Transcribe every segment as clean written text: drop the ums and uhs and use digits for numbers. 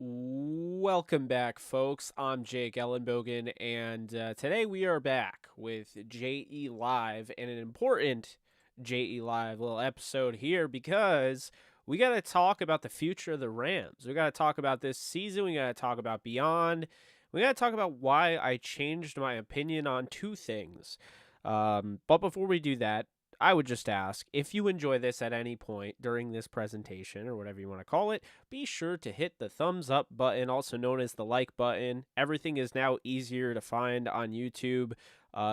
Welcome back, folks. I'm Jake Ellenbogen, and today we are back with JE Live and an important JE Live little episode here because we got to talk about the future of the Rams. We got to talk about this season. We got to talk about beyond. We got to talk about why I changed my opinion on two things. But before we do that, I would just ask if you enjoy this at any point during this presentation or whatever you want to call it, be sure to hit the thumbs up button, also known as the like button. Everything is now easier to find on YouTube.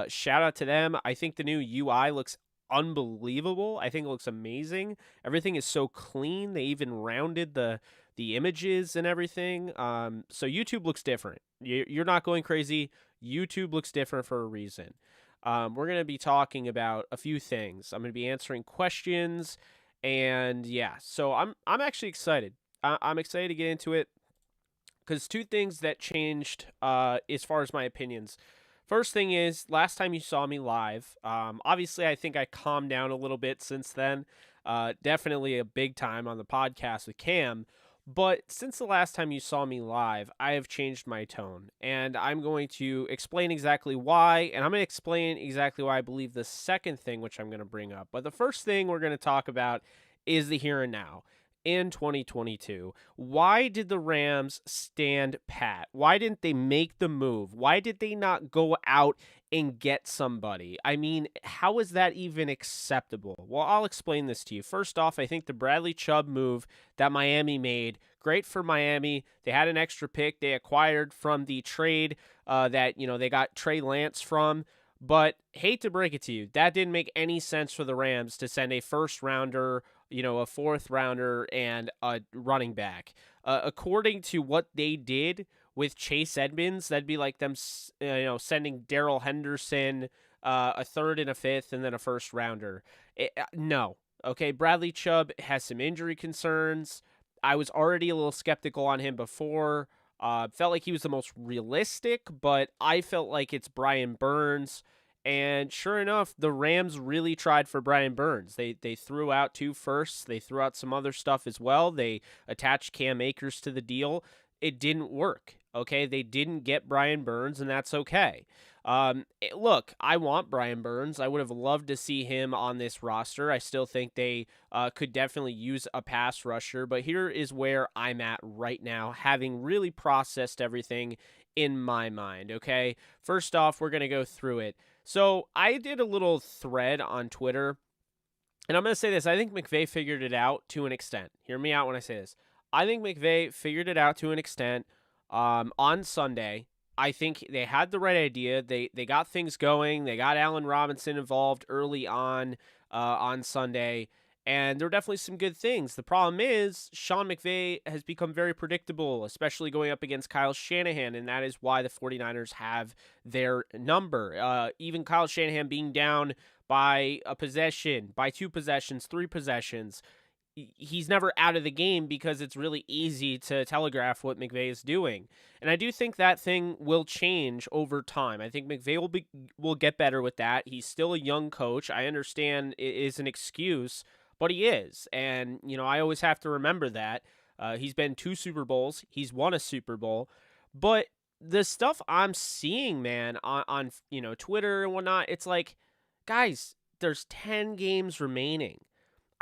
Shout out to them. I think the new UI looks unbelievable. I think it looks amazing. Everything is so clean. They even rounded the images and everything. So YouTube looks different. You're not going crazy. YouTube looks different for a reason. We're going to be talking about a few things. I'm going to be answering questions, and yeah, so I'm actually excited. I'm excited to get into it because two things that changed as far as my opinions. First thing is, last time you saw me live, obviously I think I calmed down a little bit since then. Definitely a big time on the podcast with Cam. But since the last time you saw me live, I have changed my tone, and I'm going to explain exactly why, and I'm going to explain exactly why I believe the second thing, which I'm going to bring up. But the first thing we're going to talk about is the here and now in 2022. Why did the Rams stand pat? Why didn't they make the move? Why did they not go out and get somebody? I mean, how is that even acceptable? Well, I'll explain this to you. First off, I think the Bradley Chubb move that Miami made, great for Miami. They had an extra pick they acquired from the trade that, they got Trey Lance from. But hate to break it to you, that didn't make any sense for the Rams to send a first rounder, a fourth rounder, and a running back. According to what they did with Chase Edmonds, that'd be like them, sending Darrell Henderson, a third and a fifth, and then a first rounder. No. Okay, Bradley Chubb has some injury concerns. I was already a little skeptical on him before. Felt like he was the most realistic, but I felt like it's Brian Burns. And sure enough, the Rams really tried for Brian Burns. They threw out 2 firsts. They threw out some other stuff as well. They attached Cam Akers to the deal. It didn't work. Okay, they didn't get Brian Burns, and that's okay. Look, I want Brian Burns. I would have loved to see him on this roster. I still think they could definitely use a pass rusher, but here is where I'm at right now, having really processed everything in my mind, okay? First off, we're going to go through it. So I did a little thread on Twitter, and I'm going to say this. I think McVay figured it out to an extent. Hear me out when I say this. I think McVay figured it out to an extent on Sunday. I think they had the right idea. They got things going. They got Allen Robinson involved early on Sunday, and there were definitely some good things. The problem is Sean McVay has become very predictable, especially going up against Kyle Shanahan, and that is why the 49ers have their number. Even Kyle Shanahan being down by a possession, by 2 possessions, 3 possessions, he's never out of the game because it's really easy to telegraph what McVay is doing. And I do think that thing will change over time. I think McVay will get better with that. He's still a young coach. I understand it is an excuse, but he is. And, I always have to remember that. He's been 2 Super Bowls. He's won a Super Bowl. But the stuff I'm seeing, man, on Twitter and whatnot, it's like, guys, there's 10 games remaining.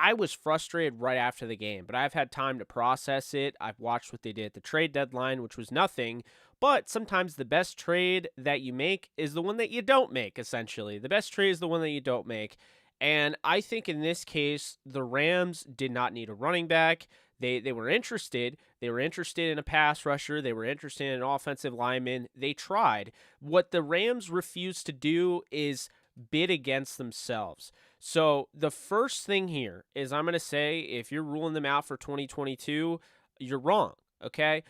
I was frustrated right after the game, but I've had time to process it. I've watched what they did at the trade deadline, which was nothing. But sometimes the best trade that you make is the one that you don't make, essentially. The best trade is the one that you don't make. And I think in this case, the Rams did not need a running back. They were interested. They were interested in a pass rusher. They were interested in an offensive lineman. They tried. What the Rams refused to do is bid against themselves. So the first thing here is I'm going to say if you're ruling them out for 2022, you're wrong, okay?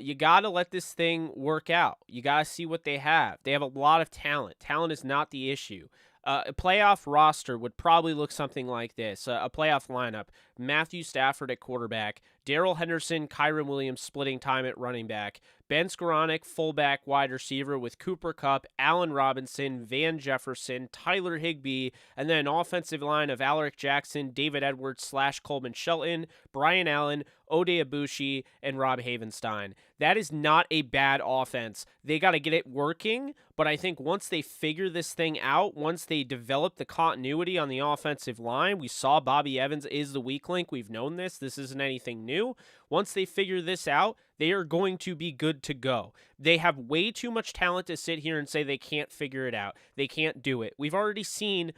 You got to let this thing work out. You got to see what they have. They have a lot of talent. Talent is not the issue. A playoff roster would probably look something like this. A playoff lineup. with Matthew Stafford at quarterback, Darrell Henderson, Kyren Williams splitting time at running back, Ben Skoranek, fullback wide receiver with Cooper Kupp, Allen Robinson, Van Jefferson, Tyler Higbee, and then an offensive line of Alaric Jackson, David Edwards / Coleman Shelton, Brian Allen, Ode Ibushi, and Rob Havenstein. That is not a bad offense. They got to get it working, but I think once they figure this thing out, once they develop the continuity on the offensive line, we saw Bobby Evans is the weak link. We've known this. This isn't anything new. Once they figure this out, they are going to be good to go. They have way too much talent to sit here and say they can't figure it out. They can't do it. We've already seen,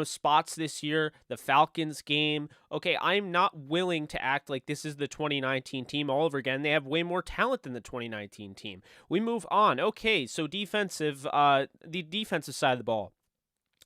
spots this year, the Falcons game. Okay, I'm not willing to act like this is the 2019 team all over again. They have way more talent than the 2019 team. We move on. Okay, so the defensive side of the ball.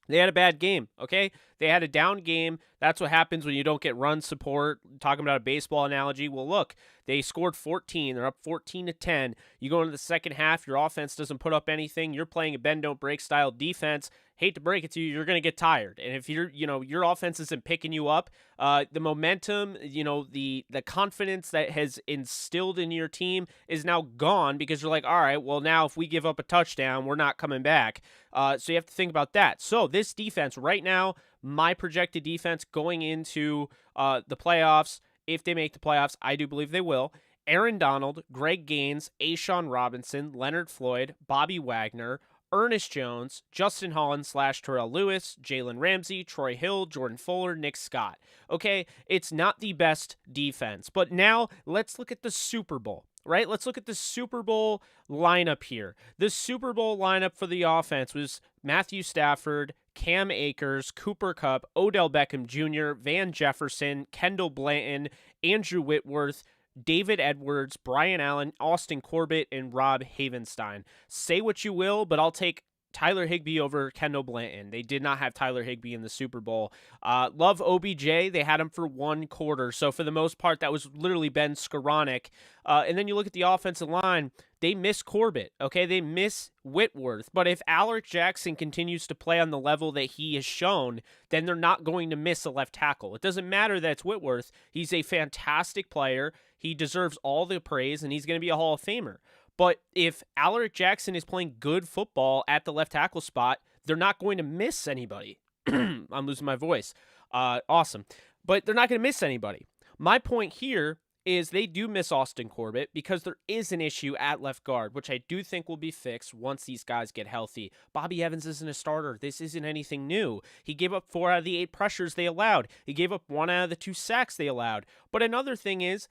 They had a bad game, okay? They had a down game. That's what happens when you don't get run support. Talking about a baseball analogy, well, look, they scored 14. They're up 14-10. You go into the second half, your offense doesn't put up anything. You're playing a bend-don't-break style defense. Hate to break it to you, you're going to get tired. And if your offense isn't picking you up, the momentum, the confidence that has instilled in your team is now gone because you're like, all right, well, now if we give up a touchdown, we're not coming back. So you have to think about that. So this defense right now, my projected defense going into the playoffs, if they make the playoffs, I do believe they will. Aaron Donald, Greg Gaines, A'Shawn Robinson, Leonard Floyd, Bobby Wagner, Ernest Jones, Justin Holland / Terrell Lewis, Jalen Ramsey, Troy Hill, Jordan Fuller, Nick Scott. Okay, it's not the best defense, but now let's look at the Super Bowl, right? Let's look at the Super Bowl lineup here. The Super Bowl lineup for the offense was Matthew Stafford, Cam Akers, Cooper Kupp, Odell Beckham Jr., Van Jefferson, Kendall Blanton, Andrew Whitworth, David Edwards, Brian Allen, Austin Corbett, and Rob Havenstein. Say what you will, but I'll take Tyler Higbee over Kendall Blanton. They did not have Tyler Higbee in the Super Bowl. Love OBJ. They had him for one quarter. So for the most part, that was literally Ben Skoranek. And then you look at the offensive line. They miss Corbett, okay? They miss Whitworth. But if Alaric Jackson continues to play on the level that he has shown, then they're not going to miss a left tackle. It doesn't matter that it's Whitworth. He's a fantastic player. He deserves all the praise, and he's going to be a Hall of Famer. But if Alaric Jackson is playing good football at the left tackle spot, they're not going to miss anybody. I'm losing my voice. Awesome. But they're not going to miss anybody. My point here is they do miss Austin Corbett because there is an issue at left guard, which I do think will be fixed once these guys get healthy. Bobby Evans isn't a starter. This isn't anything new. He gave up 4 out of the 8 pressures they allowed. He gave up 1 out of the 2 sacks they allowed. But another thing is,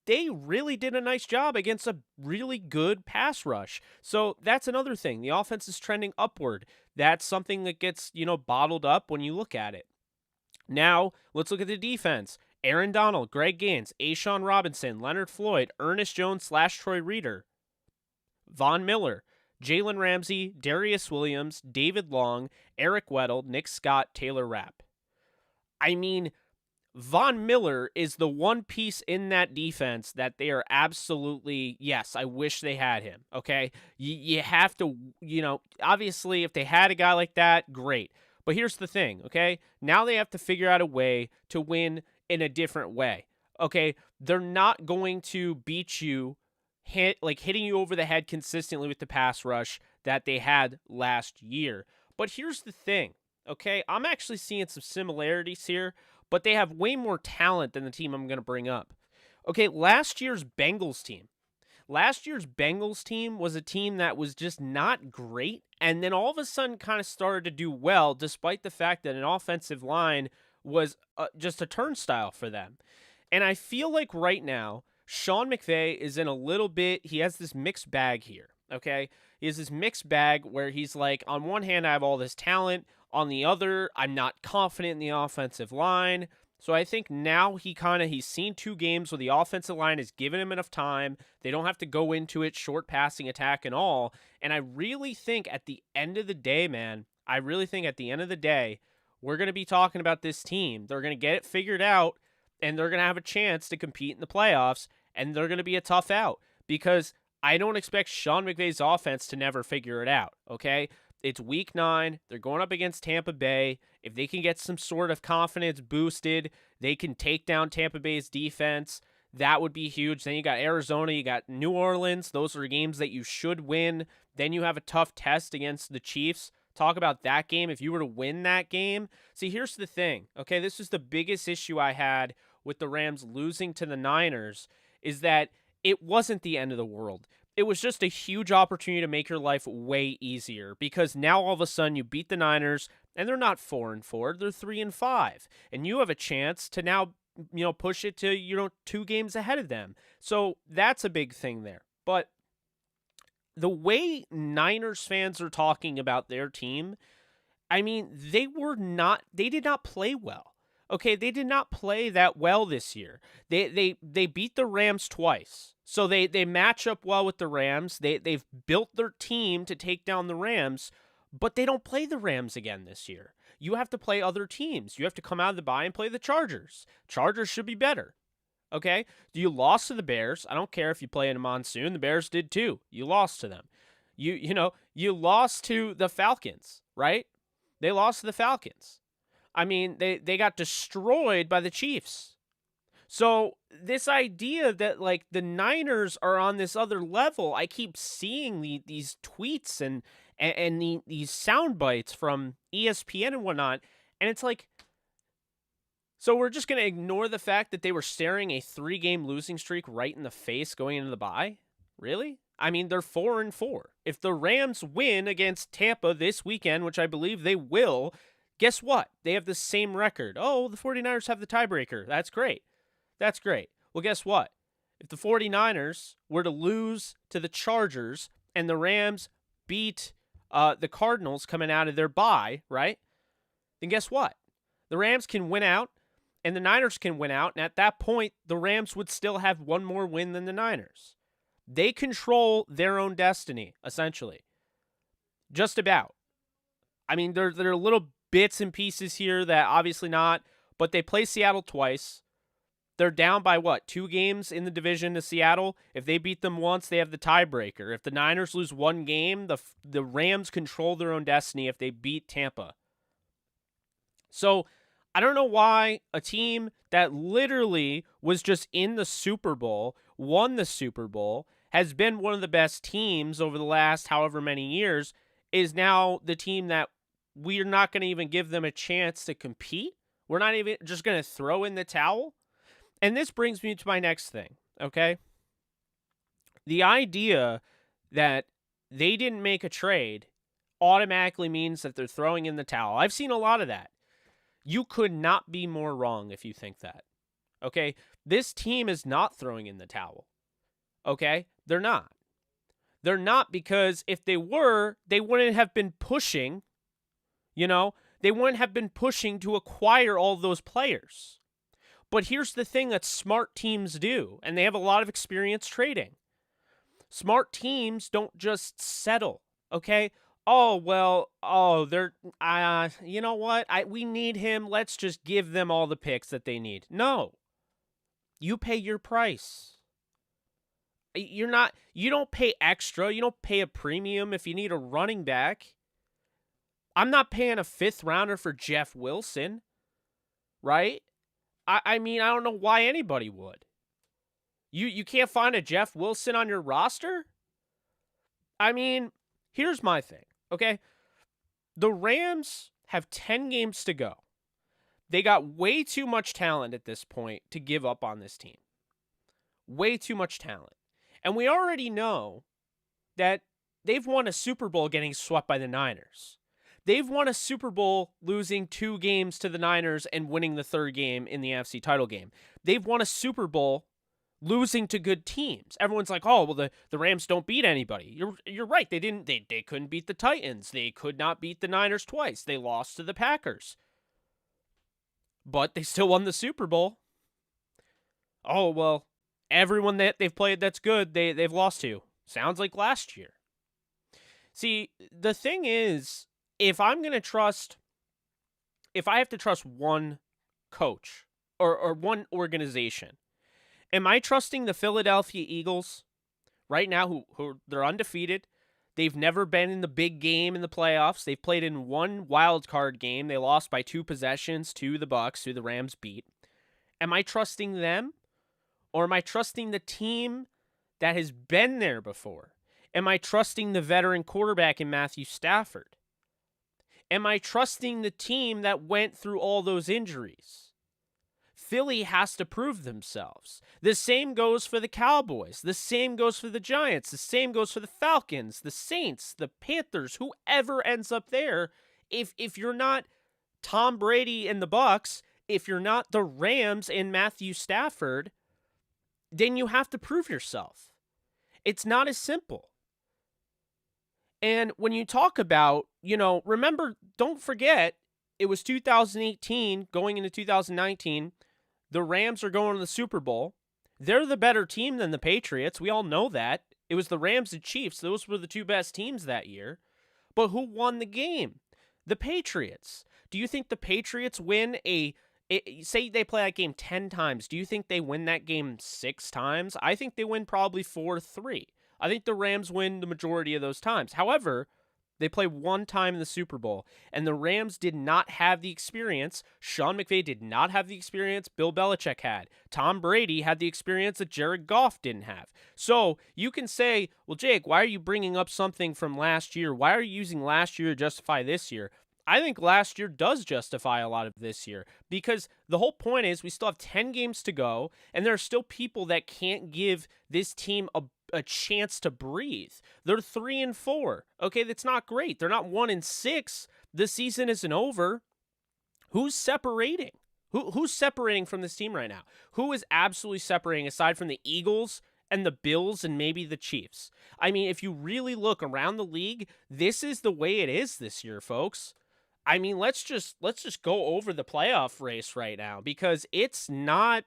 they really did a nice job against a really good pass rush. So that's another thing. The offense is trending upward. That's something that gets, bottled up when you look at it. Now, let's look at the defense. Aaron Donald, Greg Gaines, A'Shawn Robinson, Leonard Floyd, Ernest Jones / Troy Reeder, Von Miller, Jalen Ramsey, Darius Williams, David Long, Eric Weddle, Nick Scott, Taylor Rapp. I mean, Von Miller is the one piece in that defense that they are absolutely, yes, I wish they had him, okay? You have to, obviously if they had a guy like that, great. But here's the thing, okay? Now they have to figure out a way to win in a different way, okay? They're not going to beat you, hitting you over the head consistently with the pass rush that they had last year. But here's the thing, okay? I'm actually seeing some similarities here, but they have way more talent than the team I'm going to bring up. Okay, last year's Bengals team was a team that was just not great, and then all of a sudden kind of started to do well, despite the fact that an offensive line was just a turnstile for them. And I feel like right now, Sean McVay is in a little bit, he has this mixed bag here, okay? He has this mixed bag where he's like, on one hand, I have all this talent. On the other, I'm not confident in the offensive line. So I think now he's seen 2 games where the offensive line has given him enough time. They don't have to go into it, short passing attack and all. And I really think at the end of the day, we're going to be talking about this team. They're going to get it figured out, and they're going to have a chance to compete in the playoffs, and they're going to be a tough out because I don't expect Sean McVay's offense to never figure it out, okay? It's week 9. They're going up against Tampa Bay. If they can get some sort of confidence boosted, they can take down Tampa Bay's defense. That would be huge. Then you got Arizona, you got New Orleans. Those are games that you should win. Then you have a tough test against the Chiefs. Talk about that game. If you were to win that game. See, here's the thing. Okay, this is the biggest issue I had with the Rams losing to the Niners, is that it wasn't the end of the world. It was just a huge opportunity to make your life way easier, because now all of a sudden you beat the Niners and they're not 4-4, they're 3-5, and you have a chance to now, push it to, 2 games ahead of them. So that's a big thing there. But the way Niners fans are talking about their team, I mean, they did not play well. Okay, they did not play that well this year. They beat the Rams twice. So they match up well with the Rams. They've built their team to take down the Rams, but they don't play the Rams again this year. You have to play other teams. You have to come out of the bye and play the Chargers. Chargers should be better. Okay? You lost to the Bears. I don't care if you play in a monsoon. The Bears did too. You lost to them. You lost to the Falcons, right? They lost to the Falcons. I mean, they got destroyed by the Chiefs. So this idea that, like, the Niners are on this other level, I keep seeing these tweets and these sound bites from ESPN and whatnot, and it's like, so we're just going to ignore the fact that they were staring a 3-game losing streak right in the face going into the bye? Really? I mean, they're 4-4. If the Rams win against Tampa this weekend, which I believe they will, guess what? They have the same record. Oh, the 49ers have the tiebreaker. That's great. That's great. Well, guess what? If the 49ers were to lose to the Chargers and the Rams beat the Cardinals coming out of their bye, right? Then guess what? The Rams can win out and the Niners can win out. And at that point, the Rams would still have one more win than the Niners. They control their own destiny, essentially. Just about. I mean, there are little bits and pieces here that obviously not, but they play Seattle twice. They're down by 2 games in the division to Seattle. If they beat them once, they have the tiebreaker. If the Niners lose 1 game, the Rams control their own destiny if they beat Tampa. So I don't know why a team that literally was just in the Super Bowl, won the Super Bowl, has been one of the best teams over the last however many years, is now the team that we're not going to even give them a chance to compete. We're not even just going to throw in the towel. And this brings me to my next thing, okay? The idea that they didn't make a trade automatically means that they're throwing in the towel. I've seen a lot of that. You could not be more wrong if you think that, okay? This team is not throwing in the towel, okay? They're not. They're not, because if they were, they wouldn't have been pushing, they wouldn't have been pushing to acquire all those players. But here's the thing that smart teams do, and they have a lot of experience trading. Smart teams don't just settle, okay? They're, you know what? We need him. Let's just give them all the picks that they need. No. You pay your price. You don't pay extra. You don't pay a premium if you need a running back. I'm not paying a 5th rounder for Jeff Wilson, right? I mean, I don't know why anybody would. You can't find a Jeff Wilson on your roster? I mean, here's my thing, okay? The Rams have 10 games to go. They got way too much talent at this point to give up on this team. Way too much talent. And we already know that they've won a Super Bowl getting swept by the Niners. They've won a Super Bowl losing 2 games to the Niners and winning the 3rd game in the NFC title game. They've won a Super Bowl losing to good teams. Everyone's like, oh, well, the Rams don't beat anybody. You're right. They didn't. They couldn't beat the Titans. They could not beat the Niners twice. They lost to the Packers. But they still won the Super Bowl. Oh, well, everyone that they've played that's good, they've lost to. Sounds like last year. See, the thing is, if I have to trust one coach or one organization, am I trusting the Philadelphia Eagles right now, who they're undefeated? They've never been in the big game in the playoffs. They've played in one wild card game. They lost by 2 possessions to the Bucs, who the Rams beat. Am I trusting them? Or am I trusting the team that has been there before? Am I trusting the veteran quarterback in Matthew Stafford? Am I trusting the team that went through all those injuries? Philly has to prove themselves. The same goes for the Cowboys. The same goes for the Giants. The same goes for the Falcons, the Saints, the Panthers, whoever ends up there. If you're not Tom Brady and the Bucs, if you're not the Rams and Matthew Stafford, then you have to prove yourself. It's not as simple. And when you talk about, remember, don't forget, it was 2018 going into 2019. The Rams are going to the Super Bowl. They're the better team than the Patriots. We all know that. It was the Rams and Chiefs. Those were the two best teams that year. But who won the game? The Patriots. Do you think the Patriots win say they play that game 10 times. Do you think they win that game 6 times? I think they win probably 4-3. I think the Rams win the majority of those times. However, they play one time in the Super Bowl, and the Rams did not have the experience. Sean McVay did not have the experience Bill Belichick had. Tom Brady had the experience that Jared Goff didn't have. So you can say, well, Jake, why are you bringing up something from last year? Why are you using last year to justify this year? I think last year does justify a lot of this year, because the whole point is we still have 10 games to go, and there are still people that can't give this team a chance to breathe. They're 3-4. Okay, that's not great. They're not 1-6. The season isn't over. Who's separating? Who's separating from this team right now? Who is absolutely separating aside from the Eagles and the Bills and maybe the Chiefs? I mean, if you really look around the league, this is the way it is this year, folks. I mean, let's just go over the playoff race right now, because it's not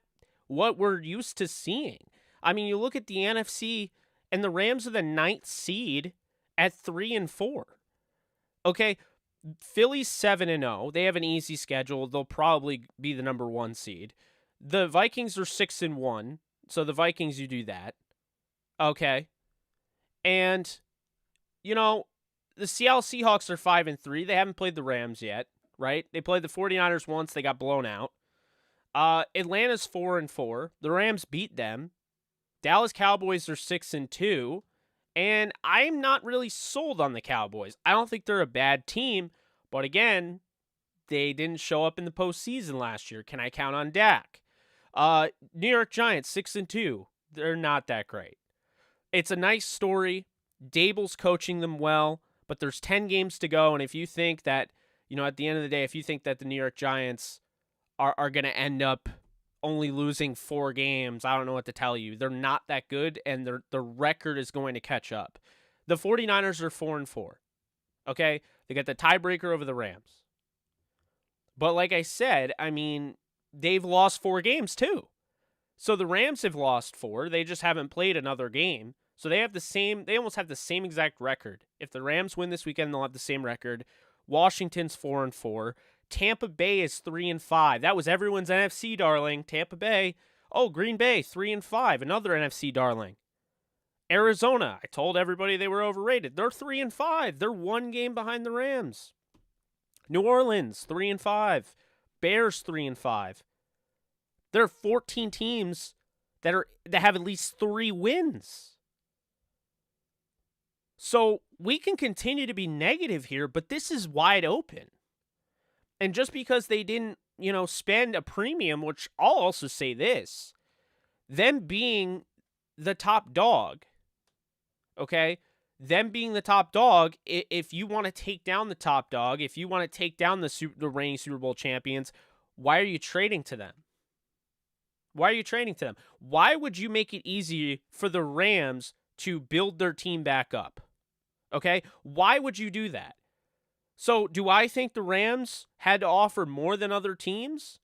what we're used to seeing. I mean, you look at the NFC, and the Rams are the 9th seed at 3-4. Okay, Philly's 7-0. They have an easy schedule. They'll probably be the number 1 seed. The Vikings are 6-1, so the Vikings, you do that. Okay, and the Seattle Seahawks are 5-3. They haven't played the Rams yet, right? They played the 49ers once. They got blown out. Atlanta's 4-4. The Rams beat them. Dallas Cowboys are 6-2. And I'm not really sold on the Cowboys. I don't think they're a bad team. But again, they didn't show up in the postseason last year. Can I count on Dak? New York Giants, 6-2. They're not that great. It's a nice story. Dable's coaching them well. But there's 10 games to go, and if you think that, at the end of the day, if you think that the New York Giants are going to end up only losing 4 games, I don't know what to tell you. They're not that good, and the record is going to catch up. The 49ers are 4-4, okay? They got the tiebreaker over the Rams. But like I said, I mean, they've lost 4 games too. So the Rams have lost 4. They just haven't played another game. So they almost have the same exact record. If the Rams win this weekend, they'll have the same record. Washington's 4-4. Tampa Bay is 3-5. That was everyone's NFC darling. Tampa Bay. Oh, Green Bay, 3-5. Another NFC darling. Arizona, I told everybody they were overrated. They're 3-5. They're 1 game behind the Rams. New Orleans, 3-5. Bears, 3-5. There are 14 teams that have at least 3 wins. So we can continue to be negative here, but this is wide open. And just because they didn't, spend a premium, which I'll also say this, them being the top dog, okay? Them being the top dog, if you want to take down the top dog, if you want to take down the reigning Super Bowl champions, why are you trading to them? Why are you trading to them? Why would you make it easy for the Rams to build their team back up? Okay? Why would you do that? So, do I think the Rams had to offer more than other teams?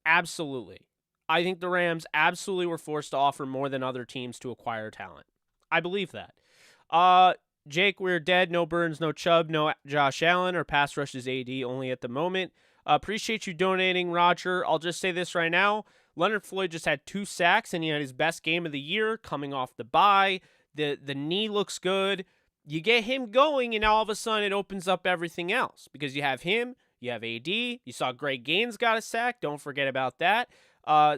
Absolutely. I think the Rams absolutely were forced to offer more than other teams to acquire talent. I believe that. Jake, we're dead. No Burns, no Chubb, no Josh Allen. Our pass rush is AD only at the moment. Appreciate you donating, Roger. I'll just say this right now. Leonard Floyd just had 2 sacks, and he had his best game of the year coming off the bye. The knee looks good. You get him going, and all of a sudden it opens up everything else because you have him, you have AD. You saw Greg Gaines got a sack. Don't forget about that.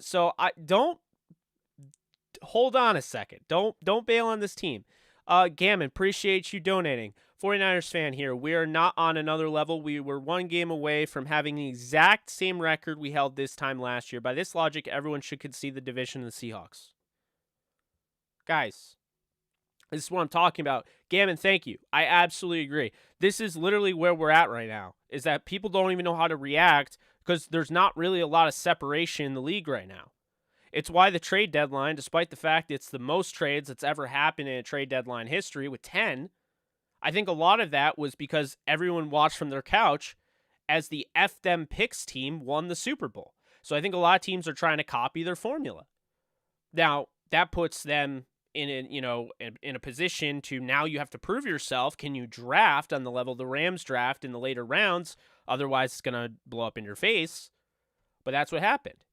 So I don't hold on a second. Don't bail on this team. Gammon, appreciate you donating. 49ers fan here. We are not on another level. We were one game away from having the exact same record we held this time last year. By this logic, everyone should concede the division of the Seahawks. Guys, this is what I'm talking about. Gammon, thank you. I absolutely agree. This is literally where we're at right now, is that people don't even know how to react because there's not really a lot of separation in the league right now. It's why the trade deadline, despite the fact it's the most trades that's ever happened in a trade deadline history with 10, I think a lot of that was because everyone watched from their couch as the F them picks team won the Super Bowl. So I think a lot of teams are trying to copy their formula. Now, that puts them in a position to now you have to prove yourself. Can you draft on the level the Rams draft in the later rounds? Otherwise, it's going to blow up in your face. But that's what happened.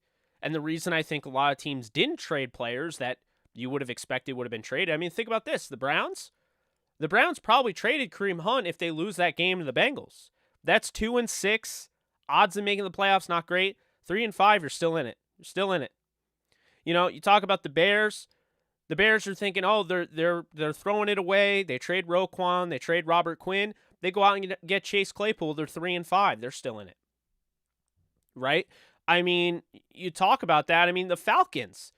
And the reason I think a lot of teams didn't trade players that you would have expected would have been traded. I mean, think about this. The Browns probably traded Kareem Hunt if they lose that game to the Bengals. That's 2-6. Odds of making the playoffs, not great. 3-5, you're still in it. You're still in it. You know, you talk about the Bears. The Bears are thinking, oh, they're throwing it away. They trade Roquan. They trade Robert Quinn. They go out and get Chase Claypool. They're 3-5. They're still in it. Right? I mean, you talk about that. I mean, the Falcons.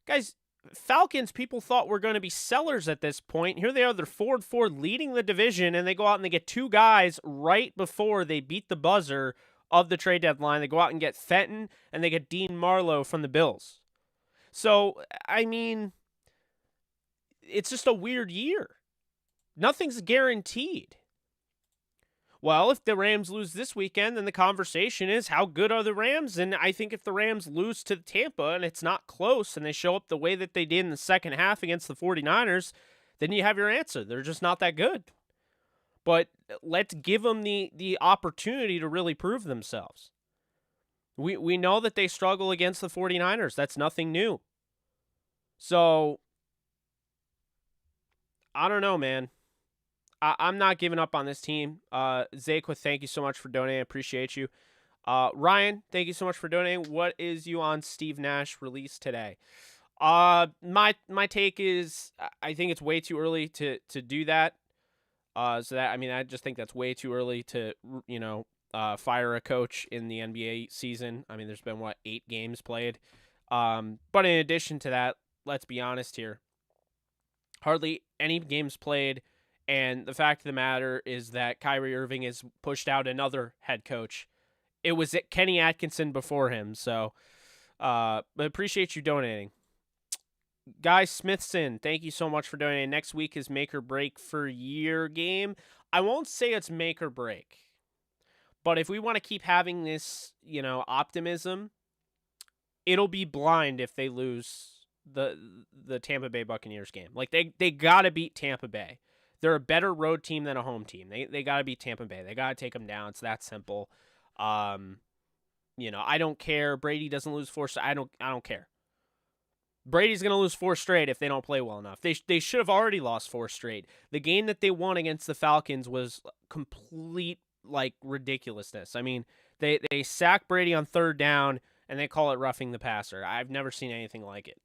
Guys, Falcons, people thought were going to be sellers at this point. Here they are. They're 4-4 leading the division, and they go out and they get two guys right before they beat the buzzer of the trade deadline. They go out and get Fenton, and they get Dean Marlowe from the Bills. So, I mean, it's just a weird year. Nothing's guaranteed. Well, if the Rams lose this weekend, then the conversation is how good are the Rams? And I think if the Rams lose to Tampa and it's not close and they show up the way that they did in the second half against the 49ers, then you have your answer. They're just not that good. But let's give them the opportunity to really prove themselves. We know that they struggle against the 49ers. That's nothing new. So, I don't know, man. I'm not giving up on this team. Zakwa, thank you so much for donating. I appreciate you. Ryan, thank you so much for donating. What is you on Steve Nash release today? My take is I think it's way too early to do that. I just think that's way too early to fire a coach in the NBA season. I mean, there's been 8 games played. But in addition to that, let's be honest here. Hardly any games played. And the fact of the matter is that Kyrie Irving has pushed out another head coach. It was Kenny Atkinson before him. So, but appreciate you donating. Guy Smithson, thank you so much for donating. Next week is make or break for year game. I won't say it's make or break. But if we want to keep having this, optimism, it'll be blind if they lose the Tampa Bay Buccaneers game. Like they got to beat Tampa Bay. They're a better road team than a home team. They got to beat Tampa Bay. They got to take them down. It's that simple. I don't care. Brady doesn't lose 4. I don't care. Brady's going to lose 4 straight if they don't play well enough. They should have already lost 4 straight. The game that they won against the Falcons was complete ridiculousness. I mean, they sack Brady on 3rd down and they call it roughing the passer. I've never seen anything like it.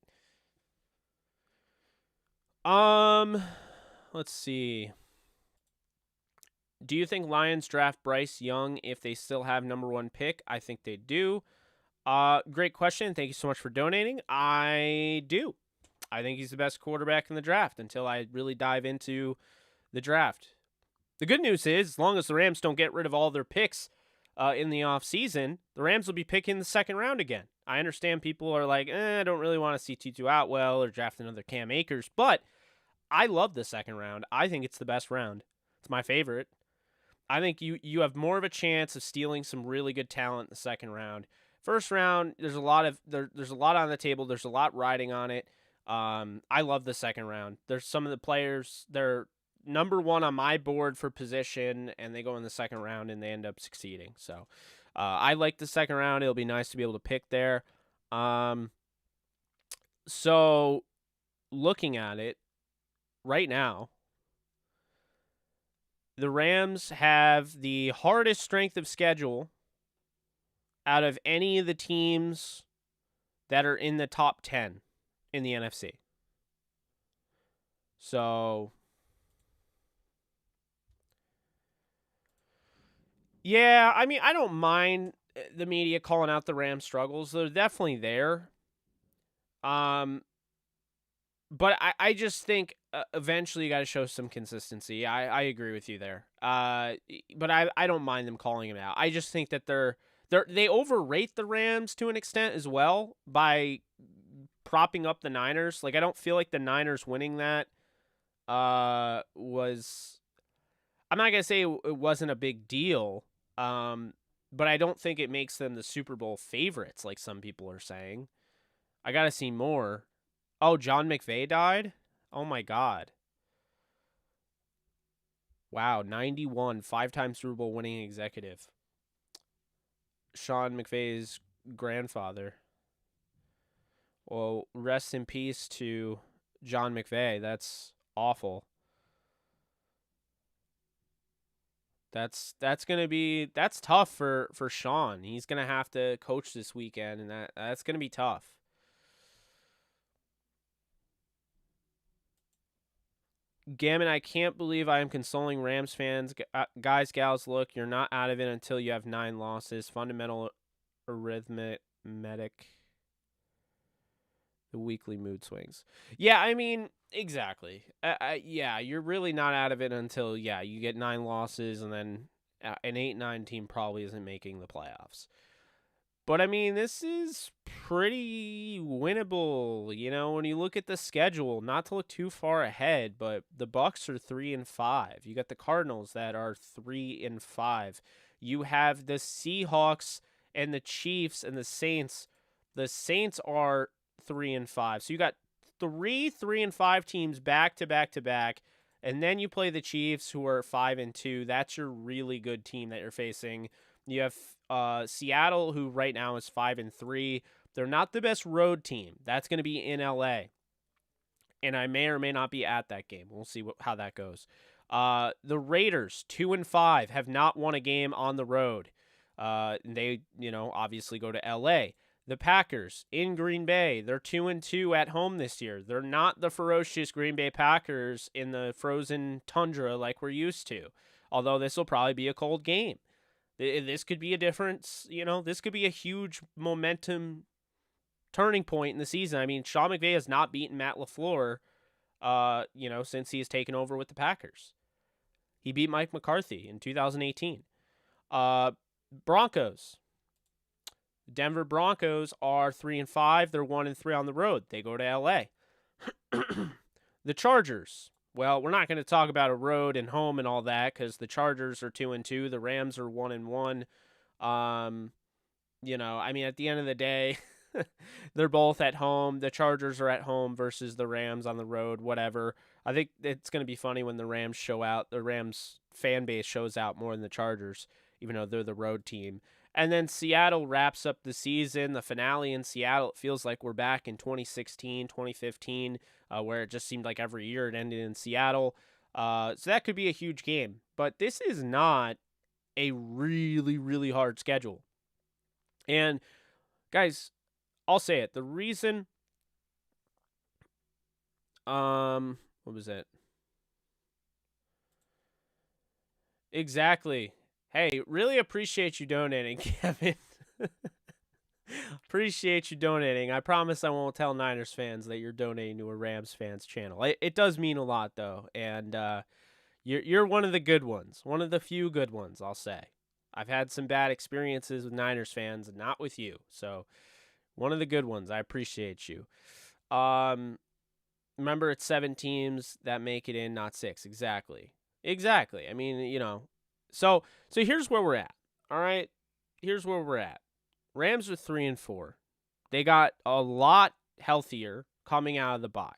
Let's see. Do you think Lions draft Bryce Young if they still have number 1 pick? I think they do. Great question. Thank you so much for donating. I do. I think he's the best quarterback in the draft until I really dive into the draft. The good news is, as long as the Rams don't get rid of all their picks in the offseason, the Rams will be picking the 2nd round again. I understand people are like, I don't really want to see Tutu Atwell or draft another Cam Akers, but I love the 2nd round. I think it's the best round. It's my favorite. I think you have more of a chance of stealing some really good talent in the 2nd round. 1st round, there's a lot on the table. There's a lot riding on it. I love the 2nd round. There's some of the players, they're number 1 on my board for position, and they go in the 2nd round and they end up succeeding. So I like the 2nd round. It'll be nice to be able to pick there. So looking at it right now, The Rams have the hardest strength of schedule out of any of the teams that are in the top 10 in the NFC. So, yeah, I mean, I don't mind the media calling out the Rams' struggles. They're definitely there. But I just think eventually you got to show some consistency. I agree with you there. But I don't mind them calling him out. I just think that they overrate the Rams to an extent as well by propping up the Niners. Like, I don't feel like the Niners winning that was. I'm not gonna say it wasn't a big deal. But I don't think it makes them the Super Bowl favorites like some people are saying. I gotta see more. Oh, John McVay died? Oh my God. Wow, 91, 5-time Super Bowl winning executive. Sean McVay's grandfather. Well, rest in peace to John McVay. That's awful. That's tough for Sean. He's gonna have to coach this weekend, and that's gonna be tough. Gammon, I can't believe I am consoling Rams fans. Guys, gals, look, you're not out of it until you have 9 losses. Fundamental arithmetic. The weekly mood swings. Yeah, I mean, exactly. Yeah, you're really not out of it until, you get 9 losses, and then an 8-9 team probably isn't making the playoffs. But, I mean, this is pretty winnable. You know, when you look at the schedule, not to look too far ahead, but the Bucs are 3-5. You got the Cardinals that are 3-5. You have the Seahawks and the Chiefs and the Saints. The Saints are 3-5. So you got 3-5 teams back to back to back. And then you play the Chiefs, who are 5-2. That's your really good team that you're facing. You have Seattle, who right now is 5-3. They're not the best road team. That's going to be in LA, and I may or may not be at that game. We'll see how that goes. The Raiders, 2-5, have not won a game on the road. They, obviously go to LA. The Packers in Green Bay, they're 2-2 at home this year. They're not the ferocious Green Bay Packers in the frozen tundra like we're used to, although this will probably be a cold game. This could be a difference, this could be a huge momentum turning point in the season. I mean, Sean McVay has not beaten Matt LaFleur, since he has taken over with the Packers. He beat Mike McCarthy in 2018. Broncos. Denver Broncos are 3-5. They're 1-3 on the road. They go to LA. The Chargers. Well, we're not going to talk about a road and home and all that because the Chargers are 2-2. The Rams are 1-1. I mean, at the end of the day, they're both at home. The Chargers are at home versus the Rams on the road, whatever. I think it's going to be funny when the Rams show out. The Rams fan base shows out more than the Chargers, even though they're the road team. And then Seattle wraps up the season, the finale in Seattle. It feels like we're back in 2016, 2015, where it just seemed like every year it ended in Seattle. So that could be a huge game. But this is not a really, really hard schedule. And, guys, I'll say it. The reason... what was it? Exactly. Hey, really appreciate you donating, Kevin. Appreciate you donating. I promise I won't tell Niners fans that you're donating to a Rams fans channel. It does mean a lot, though, and you're one of the good ones. One of the few good ones, I'll say. I've had some bad experiences with Niners fans, and not with you. So, one of the good ones. I appreciate you. Remember, it's 7 teams that make it in, not 6. Exactly. I mean, So here's where we're at. All right? Here's where we're at. Rams are 3-4. They got a lot healthier coming out of the bye.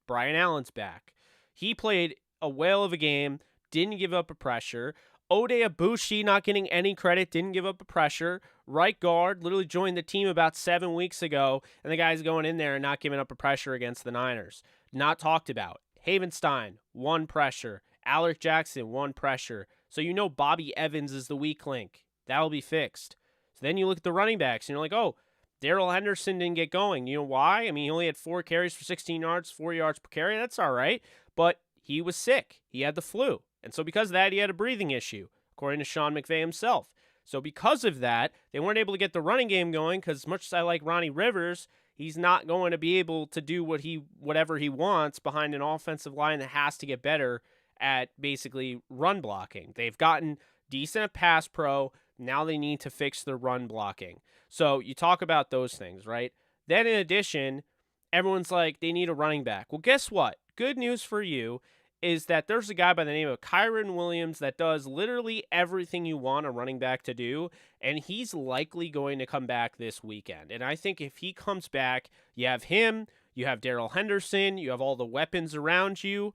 Brian Allen's back. He played a whale of a game, didn't give up a pressure. Ode Abushi not getting any credit, didn't give up a pressure. Right guard literally joined the team about 7 weeks ago, and the guy's going in there and not giving up a pressure against the Niners. Not talked about. Havenstein, 1 pressure. Alec Jackson, 1 pressure. So you know Bobby Evans is the weak link. That'll be fixed. So then you look at the running backs, and you're like, oh, Darrell Henderson didn't get going. You know why? I mean, he only had 4 carries for 16 yards, 4 yards per carry. That's all right. But he was sick. He had the flu. And so because of that, he had a breathing issue, according to Sean McVay himself. So because of that, they weren't able to get the running game going because as much as I like Ronnie Rivers, he's not going to be able to do whatever he wants behind an offensive line that has to get better at basically run blocking. They've gotten decent at pass pro. Now they need to fix their run blocking. So you talk about those things, right? Then in addition, everyone's like, they need a running back. Well, guess what? Good news for you is that there's a guy by the name of Kyren Williams that does literally everything you want a running back to do, and he's likely going to come back this weekend. And I think if he comes back, you have him, you have Darrell Henderson, you have all the weapons around you.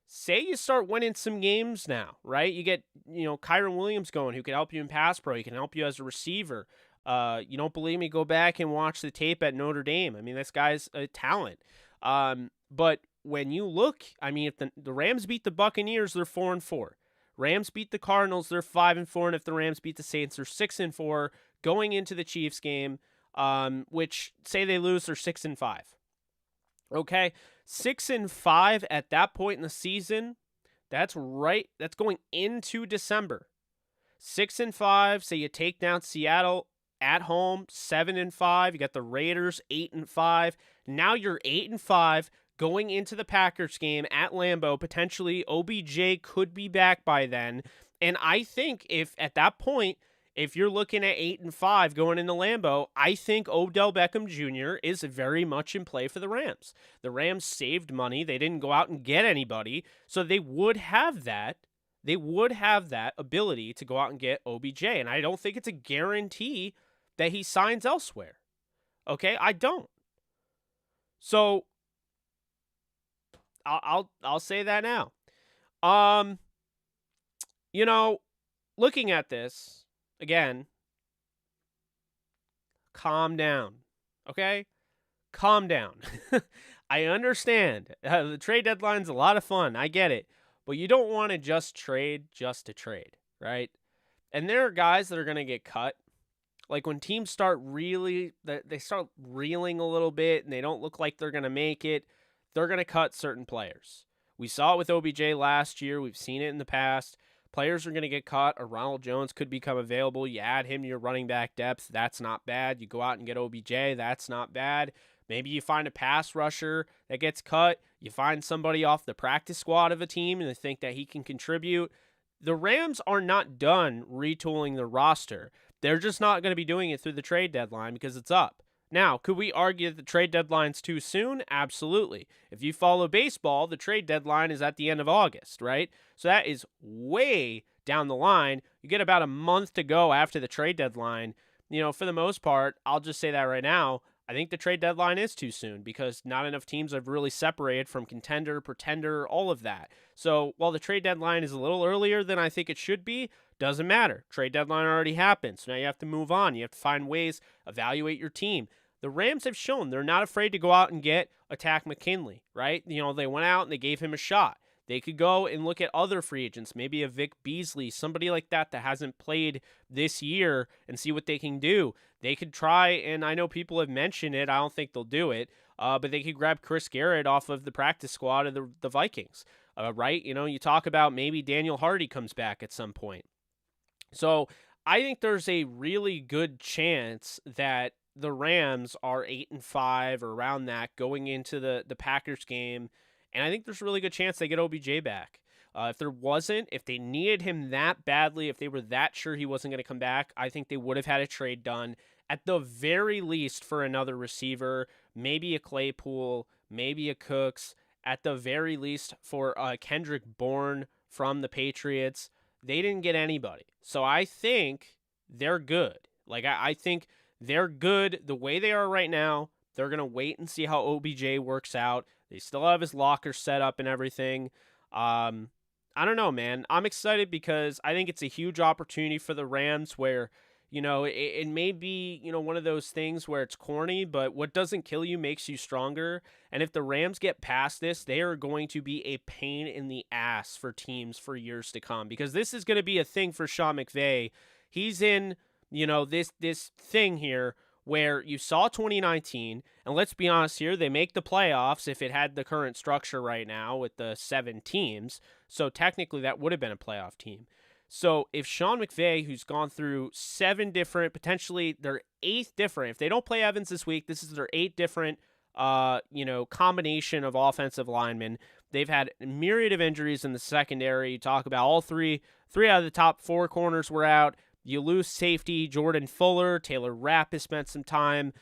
Say you start winning some games now, right? You get, Kyren Williams going, who can help you in pass pro. He can help you as a receiver. You don't believe me? Go back and watch the tape at Notre Dame. I mean, this guy's a talent. But when you look, I mean, if the Rams beat the Buccaneers, they're 4-4. Rams beat the Cardinals, they're 5-4, and if the Rams beat the Saints, they're 6-4 going into the Chiefs game. Which say they lose, they're 6-5. Okay, 6-5 at that point in the season. That's right. That's going into December. 6-5. Say you take down Seattle at home, 7-5. You got the Raiders 8-5. Now you're 8-5. Going into the Packers game at Lambeau, potentially OBJ could be back by then. And I think if at that point, if you're looking at 8-5 going into Lambeau, I think Odell Beckham Jr. is very much in play for the Rams. The Rams saved money. They didn't go out and get anybody. So they would have that. They would have that ability to go out and get OBJ. And I don't think it's a guarantee that he signs elsewhere. Okay? I don't. So I'll say that now. Looking at this again, calm down. Okay? Calm down. I understand. The trade deadline's a lot of fun. I get it. But you don't want to just trade just to trade, right? And there are guys that are going to get cut. Like when teams start they start reeling a little bit and they don't look like they're going to make it, they're going to cut certain players. We saw it with OBJ last year. We've seen it in the past. Players are going to get cut. Or Ronald Jones could become available. You add him to your running back depth. That's not bad. You go out and get OBJ. That's not bad. Maybe you find a pass rusher that gets cut. You find somebody off the practice squad of a team and they think that he can contribute. The Rams are not done retooling the roster. They're just not going to be doing it through the trade deadline because it's up. Now, could we argue that the trade deadline's too soon? Absolutely. If you follow baseball, the trade deadline is at the end of August, right? So that is way down the line. You get about a month to go after the trade deadline. For the most part, I'll just say that right now, I think the trade deadline is too soon because not enough teams have really separated from contender, pretender, all of that. So while the trade deadline is a little earlier than I think it should be, doesn't matter. Trade deadline already happened. So now you have to move on. You have to find ways, evaluate your team. The Rams have shown they're not afraid to go out and get Attack McKinley, right? They went out and they gave him a shot. They could go and look at other free agents, maybe a Vic Beasley, somebody like that hasn't played this year and see what they can do. They could try, and I know people have mentioned it. I don't think they'll do it, but they could grab Chris Garrett off of the practice squad of the Vikings, right? You talk about maybe Daniel Hardy comes back at some point. So I think there's a really good chance that the Rams are 8-5 or around that going into the Packers game. And I think there's a really good chance they get OBJ back. If they needed him that badly, if they were that sure he wasn't going to come back, I think they would have had a trade done at the very least for another receiver, maybe a Claypool, maybe a Cooks, at the very least for Kendrick Bourne from the Patriots. They didn't get anybody. So I think they're good. I think they're good the way they are right now. They're going to wait and see how OBJ works out. They still have his locker set up and everything. I don't know, man. I'm excited because I think it's a huge opportunity for the Rams where, It may be, one of those things where it's corny, but what doesn't kill you makes you stronger. And if the Rams get past this, they are going to be a pain in the ass for teams for years to come, because this is going to be a thing for Sean McVay. He's in, this thing here where you saw 2019, and let's be honest here, they make the playoffs if it had the current structure right now with the 7 teams. So technically that would have been a playoff team. So if Sean McVay, who's gone through 7 different, potentially their 8th different, if they don't play Evans this week, this is their 8th different, combination of offensive linemen. They've had a myriad of injuries in the secondary. You talk about all three out of the top 4 corners were out. You lose safety Jordan Fuller. Taylor Rapp has spent some time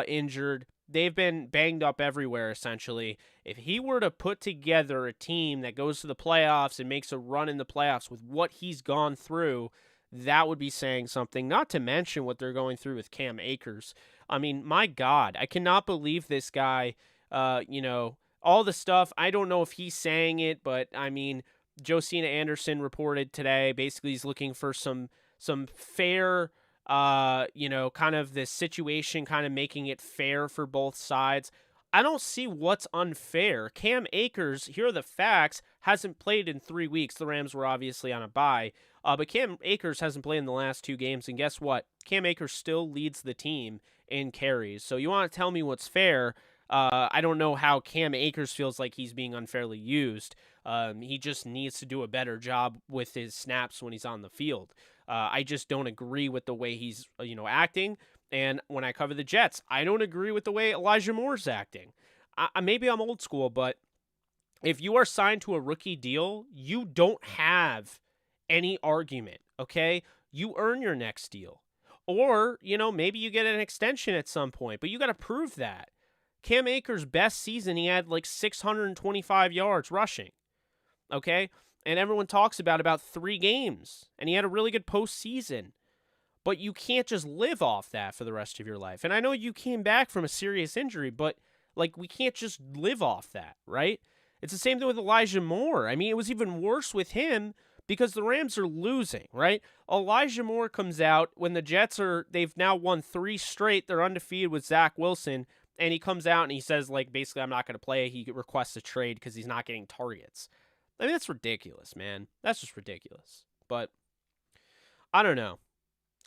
injured. They've been banged up everywhere, essentially. If he were to put together a team that goes to the playoffs and makes a run in the playoffs with what he's gone through, that would be saying something, not to mention what they're going through with Cam Akers. I mean, my God, I cannot believe this guy, all the stuff. I don't know if he's saying it, but, I mean, Josina Anderson reported today, basically he's looking for some fair, kind of this situation, kind of making it fair for both sides. I don't see what's unfair. Cam Akers, here are the facts, hasn't played in 3 weeks. The Rams were obviously on a bye, but Cam Akers hasn't played in the last 2 games, and guess what? Cam Akers still leads the team in carries. So you want to tell me what's fair? I don't know how Cam Akers feels like he's being unfairly used. He just needs to do a better job with his snaps when he's on the field. I just don't agree with the way he's, acting. And when I cover the Jets, I don't agree with the way Elijah Moore's acting. Maybe I'm old school, but if you are signed to a rookie deal, you don't have any argument, okay? You earn your next deal. Or, maybe you get an extension at some point, but you got to prove that. Cam Akers' best season, he had like 625 yards rushing, okay? And everyone talks about 3 games, and he had a really good postseason. But you can't just live off that for the rest of your life. And I know you came back from a serious injury, but, we can't just live off that, right? It's the same thing with Elijah Moore. I mean, it was even worse with him because the Rams are losing, right? Elijah Moore comes out when the Jets they've now won 3 straight. They're undefeated with Zach Wilson. And he comes out and he says, basically, I'm not going to play. He requests a trade because he's not getting targets. I mean, that's ridiculous, man. That's just ridiculous. But I don't know.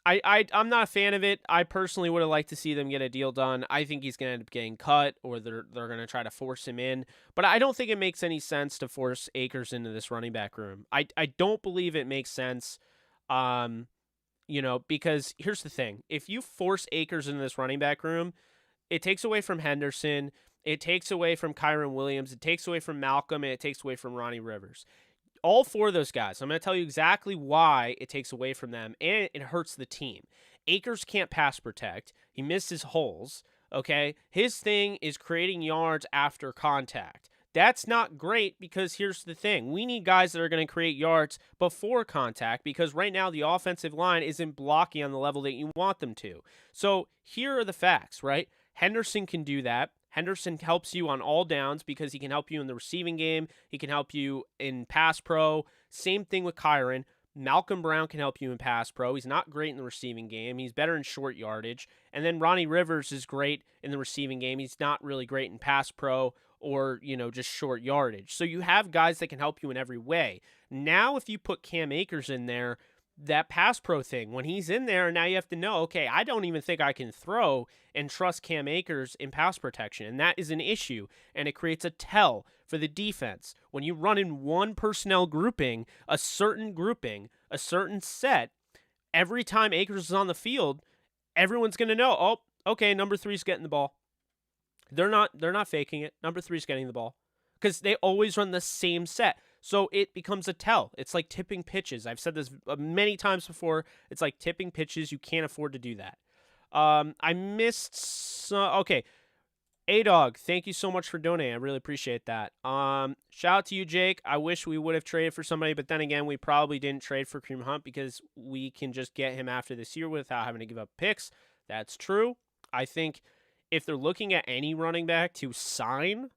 I'm not a fan of it. I personally would have liked to see them get a deal done. I think he's going to end up getting cut, or they're going to try to force him in. But I don't think it makes any sense to force Akers into this running back room. I don't believe it makes sense, because here's the thing. If you force Akers into this running back room, it takes away from Henderson, it takes away from Kyren Williams, it takes away from Malcolm, and it takes away from Ronnie Rivers. All 4 of those guys, I'm going to tell you exactly why it takes away from them, and it hurts the team. Akers can't pass protect. He misses holes, okay? His thing is creating yards after contact. That's not great because here's the thing. We need guys that are going to create yards before contact because right now the offensive line isn't blocking on the level that you want them to. So here are the facts, right? Henderson can do that. Henderson helps you on all downs because he can help you in the receiving game. He can help you in pass pro. Same thing with Kyren. Malcolm Brown can help you in pass pro. He's not great in the receiving game. He's better in short yardage. And then Ronnie Rivers is great in the receiving game. He's not really great in pass pro or, just short yardage. So you have guys that can help you in every way. Now, if you put Cam Akers in there, that pass pro thing, when he's in there, now you have to know, okay, I don't even think I can throw and trust Cam Akers in pass protection. And that is an issue. And it creates a tell for the defense. When you run in one personnel grouping, a certain set, every time Akers is on the field, everyone's going to know, oh, okay, number 3's getting the ball. They're not faking it. Number 3's getting the ball. Because they always run the same set. So it becomes a tell. It's like tipping pitches. I've said this many times before. It's like tipping pitches. You can't afford to do that. I missed okay. A-Dog, thank you so much for donating. I really appreciate that. Shout out to you, Jake. I wish we would have traded for somebody, but then again, we probably didn't trade for Kareem Hunt because we can just get him after this year without having to give up picks. That's true. I think if they're looking at any running back to sign,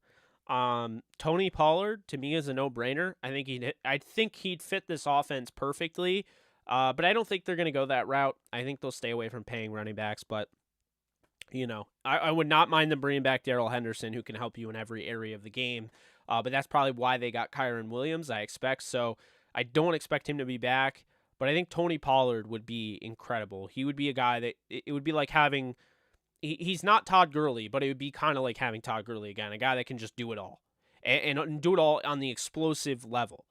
Tony Pollard to me is a no-brainer. I think he'd fit this offense perfectly. But I don't think they're going to go that route. I think they'll stay away from paying running backs. But, I would not mind them bringing back Darrell Henderson, who can help you in every area of the game. But that's probably why they got Kyren Williams, I expect. So I don't expect him to be back. But I think Tony Pollard would be incredible. He would be a guy that it would be like having he's not Todd Gurley, but it would be kind of like having Todd Gurley again, a guy that can just do it all and do it all on the explosive level.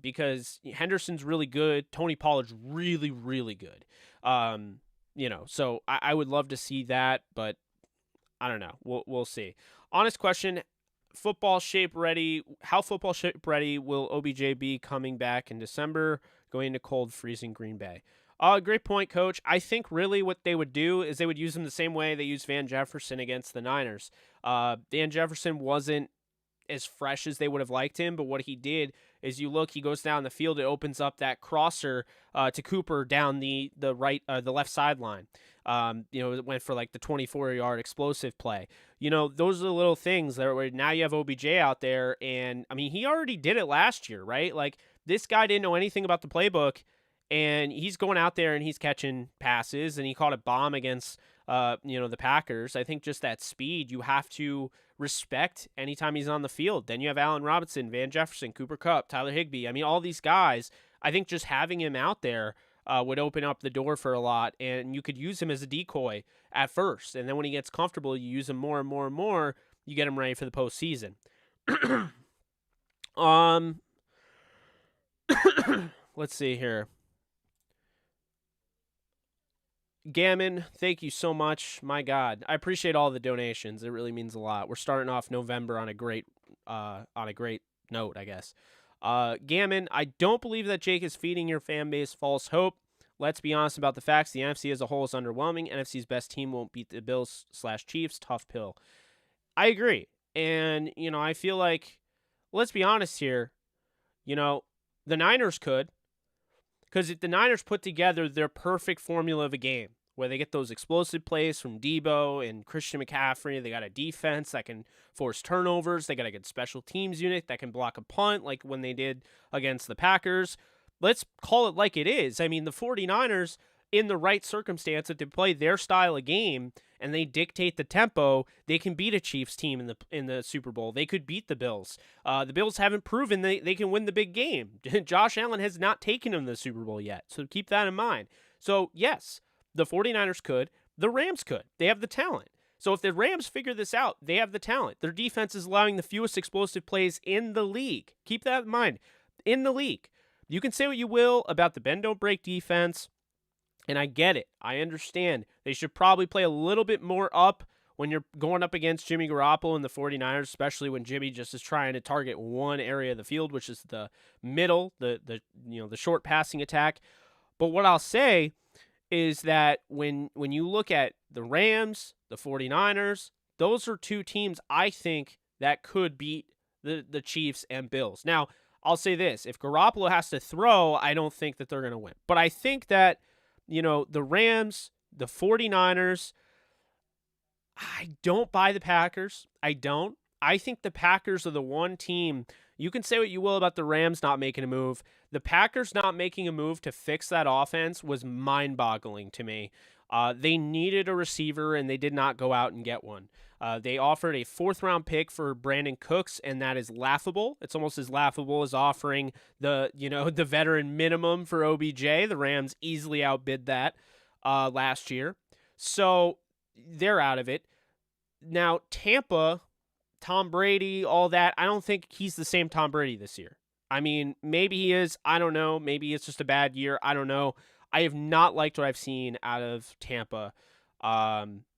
Because Henderson's really good, Tony Pollard's really, really good. So I would love to see that, but I don't know. We'll see. Honest question: football shape ready? How football shape ready will OBJ be coming back in December, going into cold, freezing Green Bay? Great point, Coach. I think really what they would do is they would use him the same way they used Van Jefferson against the Niners. Van Jefferson wasn't as fresh as they would have liked him, but what he did is he goes down the field, it opens up that crosser to Cooper down the left sideline. It went for like the 24-yard explosive play. Those are the little things where now you have OBJ out there, and I mean, he already did it last year, right? Like, this guy didn't know anything about the playbook, and he's going out there and he's catching passes, and he caught a bomb against the Packers. I think just that speed you have to respect anytime he's on the field. Then you have Allen Robinson, Van Jefferson, Cooper Kupp, Tyler Higbee. I mean, all these guys, I think just having him out there would open up the door for a lot, and you could use him as a decoy at first. And then when he gets comfortable, you use him more and more and more. You get him ready for the postseason. Let's see here. Gammon, thank you so much. My God, I appreciate all the donations. It really means a lot. We're starting off November on a great note, I guess. Gammon, I don't believe that Jake is feeding your fan base false hope. Let's be honest about the facts. The NFC as a whole is underwhelming. NFC's best team won't beat the Bills/Chiefs. Tough pill. I agree. And, I feel like, let's be honest here, the Niners could. Because if the Niners put together their perfect formula of a game, where they get those explosive plays from Debo and Christian McCaffrey, they got a defense that can force turnovers, they got a good special teams unit that can block a punt like when they did against the Packers. Let's call it like it is. I mean, the 49ers, in the right circumstance, if they play their style of game and they dictate the tempo, they can beat a Chiefs team in the Super Bowl. They could beat the Bills. The Bills haven't proven they can win the big game. Josh Allen has not taken them to the Super Bowl yet, so keep that in mind. So, yes, the 49ers could. The Rams could. They have the talent. So if the Rams figure this out, they have the talent. Their defense is allowing the fewest explosive plays in the league. Keep that in mind. In the league. You can say what you will about the bend don't break defense, and I get it. I understand. They should probably play a little bit more up when you're going up against Jimmy Garoppolo and the 49ers, especially when Jimmy just is trying to target one area of the field, which is the middle, the short passing attack. But what I'll say is that when you look at the Rams, the 49ers, those are two teams I think that could beat the Chiefs and Bills. Now, I'll say this. If Garoppolo has to throw, I don't think that they're going to win. But I think that, the Rams, the 49ers, I don't buy the Packers. I don't. I think the Packers are the one team. You can say what you will about the Rams not making a move. The Packers not making a move to fix that offense was mind-boggling to me. They needed a receiver, and they did not go out and get one. They offered a 4th-round pick for Brandon Cooks, and that is laughable. It's almost as laughable as offering the veteran minimum for OBJ. The Rams easily outbid that last year. So they're out of it. Now, Tampa, Tom Brady, all that, I don't think he's the same Tom Brady this year. I mean, maybe he is. I don't know. Maybe it's just a bad year. I don't know. I have not liked what I've seen out of Tampa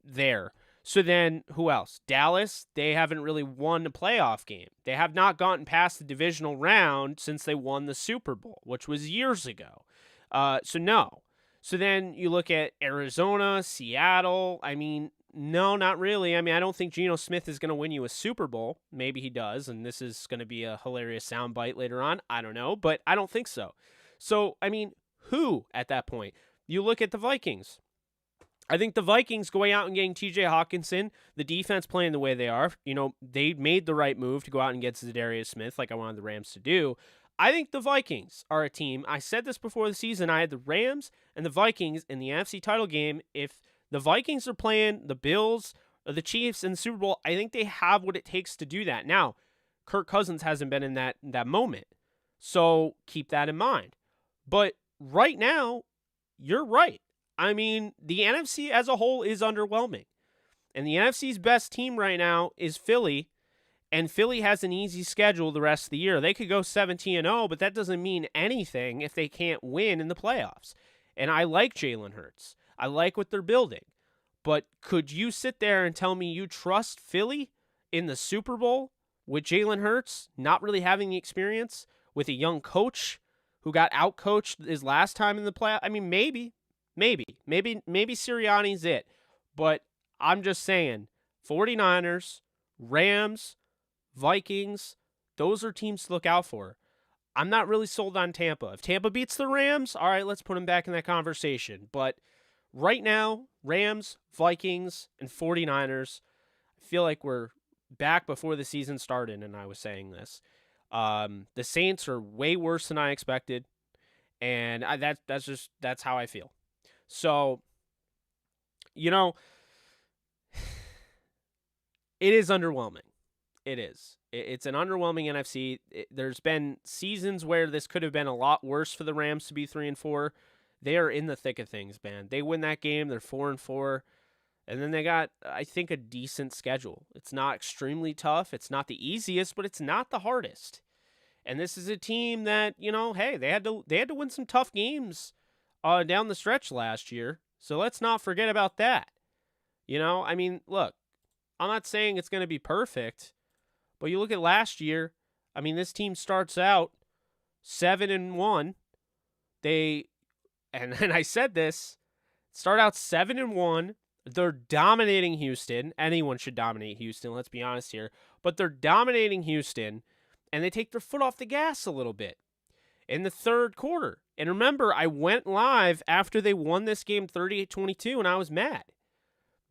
there. So then, who else? Dallas, they haven't really won a playoff game. They have not gotten past the divisional round since they won the Super Bowl, which was years ago. So no. So then you look at Arizona, Seattle. I mean, no, not really. I mean, I don't think Geno Smith is going to win you a Super Bowl. Maybe he does, and this is going to be a hilarious soundbite later on. I don't know, but I don't think so. So, I mean, who at that point? You look at the Vikings. I think the Vikings going out and getting TJ Hawkinson, the defense playing the way they are, they made the right move to go out and get Zadarius Smith like I wanted the Rams to do. I think the Vikings are a team. I said this before the season. I had the Rams and the Vikings in the NFC title game. If the Vikings are playing the Bills or the Chiefs in the Super Bowl, I think they have what it takes to do that. Now, Kirk Cousins hasn't been in that moment, so keep that in mind. But right now, you're right. I mean, the NFC as a whole is underwhelming. And the NFC's best team right now is Philly. And Philly has an easy schedule the rest of the year. They could go 17-0, but that doesn't mean anything if they can't win in the playoffs. And I like Jalen Hurts. I like what they're building. But could you sit there and tell me you trust Philly in the Super Bowl with Jalen Hurts not really having the experience, with a young coach who got outcoached his last time in the playoffs? I mean, maybe Sirianni's it. But I'm just saying, 49ers, Rams, Vikings, those are teams to look out for. I'm not really sold on Tampa. If Tampa beats the Rams, all right, let's put them back in that conversation. But right now, Rams, Vikings, and 49ers, I feel like we're back before the season started, and I was saying this. The Saints are way worse than I expected, and that's how I feel. So, it is underwhelming. It is. It's an underwhelming NFC. There's been seasons where this could have been a lot worse for the Rams to be 3-4. They are in the thick of things, man. They win that game, they're 4-4, and then they got, I think, a decent schedule. It's not extremely tough. It's not the easiest, but it's not the hardest. And this is a team that, hey, they had to win some tough games down the stretch last year. So let's not forget about that. I mean, look, I'm not saying it's going to be perfect. But you look at last year, I mean, this team starts out 7-1. And I said this, start out 7-1. They're dominating Houston. Anyone should dominate Houston, let's be honest here. But they're dominating Houston, and they take their foot off the gas a little bit in the third quarter. And remember, I went live after they won this game 38-22, and I was mad.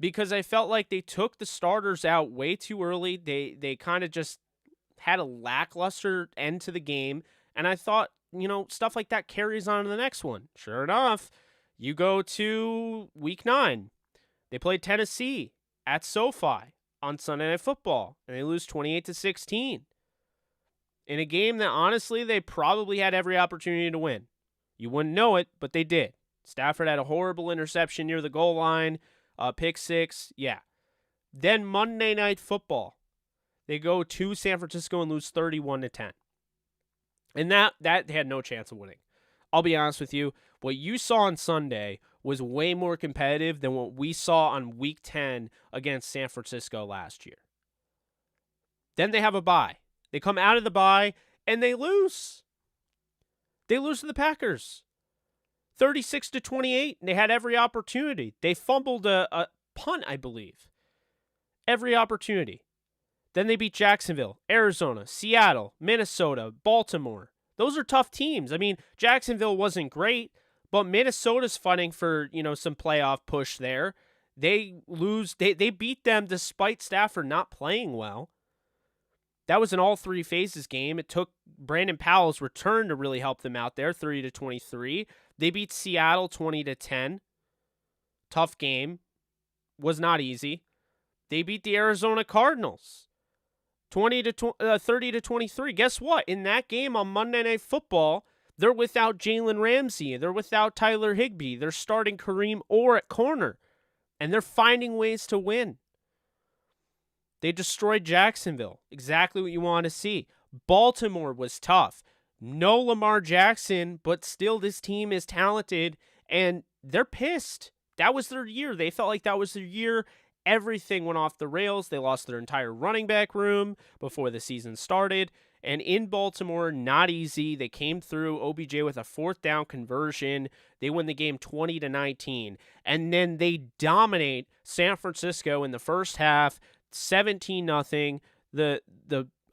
Because I felt like they took the starters out way too early. They kind of just had a lackluster end to the game. And I thought, stuff like that carries on to the next one. Sure enough, you go to week 9. They played Tennessee at SoFi on Sunday Night Football. And they lose 28-16. In a game that, honestly, they probably had every opportunity to win. You wouldn't know it, but they did. Stafford had a horrible interception near the goal line. Pick 6, yeah. Then Monday Night Football, they go to San Francisco and lose 31-10. And that they had no chance of winning. I'll be honest with you, what you saw on Sunday was way more competitive than what we saw on Week 10 against San Francisco last year. Then they have a bye. They come out of the bye, and they lose. They lose to the Packers. 36-28, and they had every opportunity. They fumbled a punt, I believe. Every opportunity. Then they beat Jacksonville, Arizona, Seattle, Minnesota, Baltimore. Those are tough teams. I mean, Jacksonville wasn't great, but Minnesota's fighting for, some playoff push there. They beat them despite Stafford not playing well. That was an all three phases game. It took Brandon Powell's return to really help them out there, 30-23. They beat Seattle 20-10. Tough game. Was not easy. They beat the Arizona Cardinals 30-23. Guess what? In that game on Monday Night Football, they're without Jalen Ramsey. They're without Tyler Higbee. They're starting Kareem Orr at corner. And they're finding ways to win. They destroyed Jacksonville. Exactly what you want to see. Baltimore was tough. No Lamar Jackson, but still this team is talented, and they're pissed. That was their year. They felt like that was their year. Everything went off the rails. They lost their entire running back room before the season started. And in Baltimore, not easy. They came through, OBJ with a 4th down conversion. They win the game 20-19. And then they dominate San Francisco in the first half, 17-0. The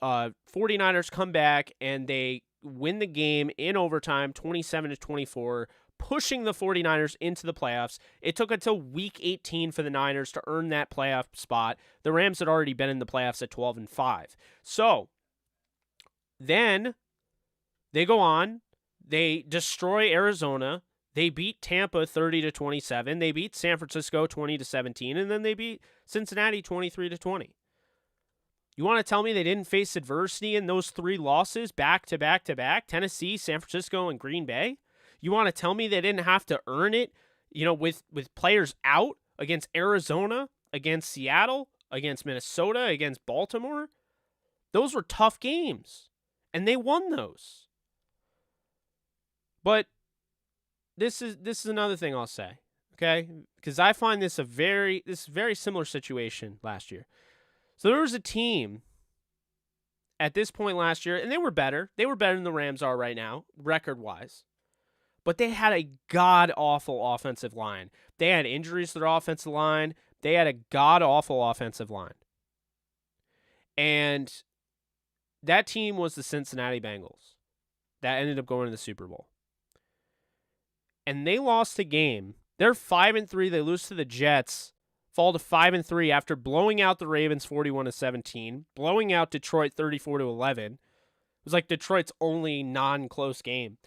49ers come back and they win the game in overtime, 27-24, pushing the 49ers into the playoffs. It took until week 18 for the Niners to earn that playoff spot. The Rams had already been in the playoffs at 12-5. So then They go on. They destroy Arizona. They beat Tampa 30-27. They beat San Francisco 20-17, and then they beat Cincinnati 23-20. You want to tell me they didn't face adversity in those 3 losses back to back to back? Tennessee, San Francisco, and Green Bay? You want to tell me they didn't have to earn it, with players out against Arizona, against Seattle, against Minnesota, against Baltimore? Those were tough games, and they won those. But this is another thing I'll say, okay? Because I find this very similar situation last year. So there was a team at this point last year, and they were better. They were better than the Rams are right now, record-wise. But they had a god-awful offensive line. They had injuries to their offensive line. They had a god-awful offensive line. And that team was the Cincinnati Bengals. That ended up going to the Super Bowl. And they lost the game. They're 5-3. They lose to the Jets. Fall to 5-3 after blowing out the Ravens 41-17, blowing out Detroit 34-11. It was like Detroit's only non-close game.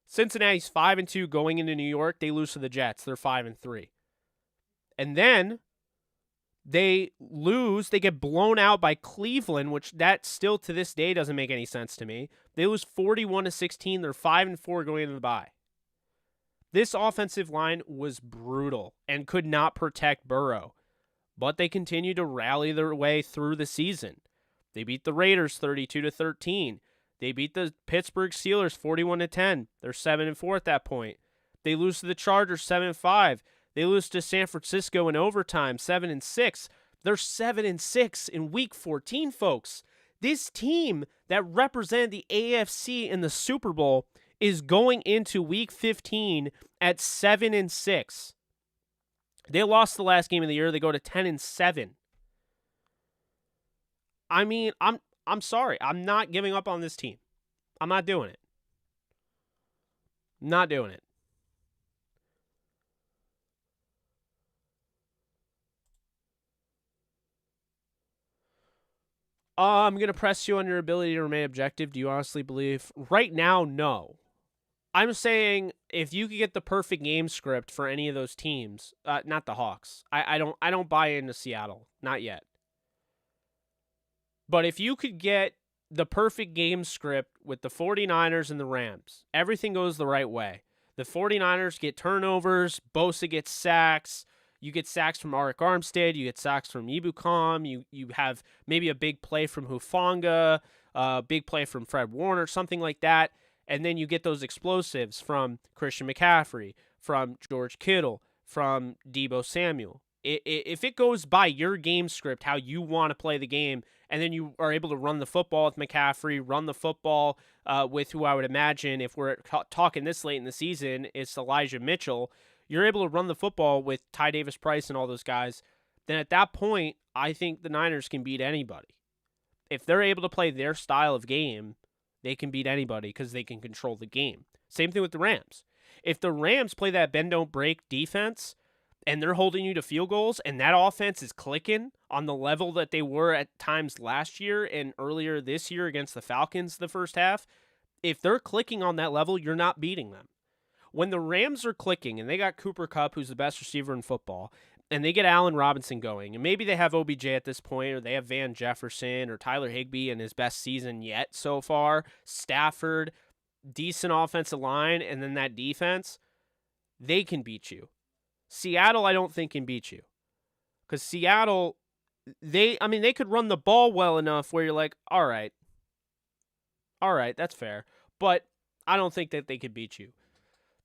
Cincinnati's 5-2 going into New York. They lose to the Jets. They're 5-3. And then they lose. They get blown out by Cleveland, which that still to this day doesn't make any sense to me. They lose 41-16. They're 5-4 going into the bye. This offensive line was brutal and could not protect Burrow, but they continued to rally their way through the season. They beat the Raiders 32-13. They beat the Pittsburgh Steelers 41-10. They're 7-4 at that point. They lose to the Chargers 7-5. They lose to San Francisco in overtime 7-6. They're 7-6 in Week 14, folks. This team that represented the AFC in the Super Bowl is going into Week 15 at 7-6. They lost the last game of the year. They go to 10-7. I mean, I'm sorry. I'm not giving up on this team. I'm not doing it. Not doing it. I'm going to press you on your ability to remain objective. Do you honestly believe? Right now, no. I'm saying if you could get the perfect game script for any of those teams, not the Hawks. I don't buy into Seattle. Not yet. But if you could get the perfect game script with the 49ers and the Rams, everything goes the right way. The 49ers get turnovers, Bosa gets sacks, you get sacks from Arik Armstead, you get sacks from Ibukam, you have maybe a big play from Hufanga, big play from Fred Warner, something like that. And then you get those explosives from Christian McCaffrey, from George Kittle, from Deebo Samuel. If it goes by your game script, how you want to play the game, and then you are able to run the football with McCaffrey, run the football with who I would imagine, if we're talking this late in the season, it's Elijah Mitchell, you're able to run the football with Ty Davis-Price and all those guys, then at that point, I think the Niners can beat anybody. If they're able to play their style of game, they can beat anybody because they can control the game. Same thing with the Rams. If the Rams play that bend-don't-break defense and they're holding you to field goals and that offense is clicking on the level that they were at times last year and earlier this year against the Falcons the first half, if they're clicking on that level, you're not beating them. When the Rams are clicking and they got Cooper Kupp, who's the best receiver in football, and they get Allen Robinson going, and maybe they have OBJ at this point, or they have Van Jefferson or Tyler Higbee in his best season yet so far, Stafford, decent offensive line, and then that defense, they can beat you. Seattle, I don't think can beat you. Because Seattle, they could run the ball well enough where you're like, all right, that's fair. But I don't think that they could beat you.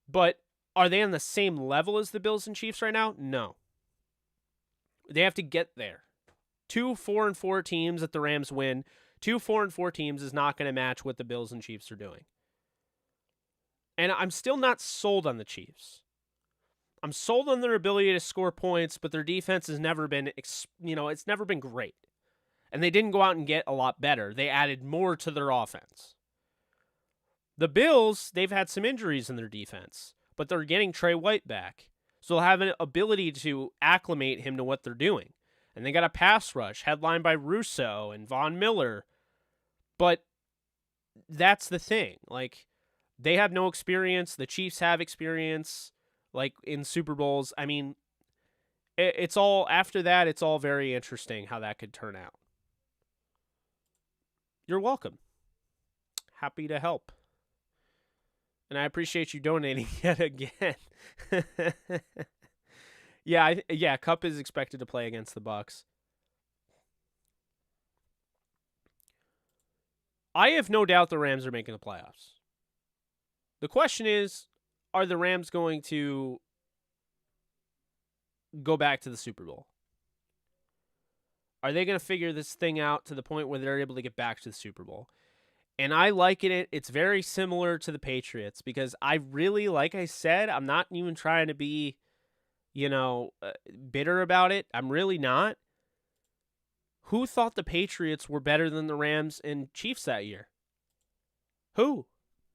But are they on the same level as the Bills and Chiefs right now? No. They have to get there. 2 4-4 teams that the Rams win. 2 4-4 teams is not going to match what the Bills and Chiefs are doing. And I'm still not sold on the Chiefs. I'm sold on their ability to score points, but their defense has never been, it's never been great. And they didn't go out and get a lot better. They added more to their offense. The Bills, they've had some injuries in their defense, but they're getting Trey White back. So they'll have an ability to acclimate him to what they're doing. And they got a pass rush headlined by Russo and Von Miller. But that's the thing. Like, they have no experience. The Chiefs have experience, like, in Super Bowls. I mean, it's all, after that, it's all very interesting how that could turn out. You're welcome. Happy to help. And I appreciate you donating yet again. Yeah, Kupp is expected to play against the Bucs. I have no doubt the Rams are making the playoffs. The question is, are the Rams going to go back to the Super Bowl? Are they going to figure this thing out to the point where they're able to get back to the Super Bowl? And I liken it. It's very similar to the Patriots because I really, like I said, I'm not even trying to be, bitter about it. I'm really not. Who thought the Patriots were better than the Rams and Chiefs that year? Who?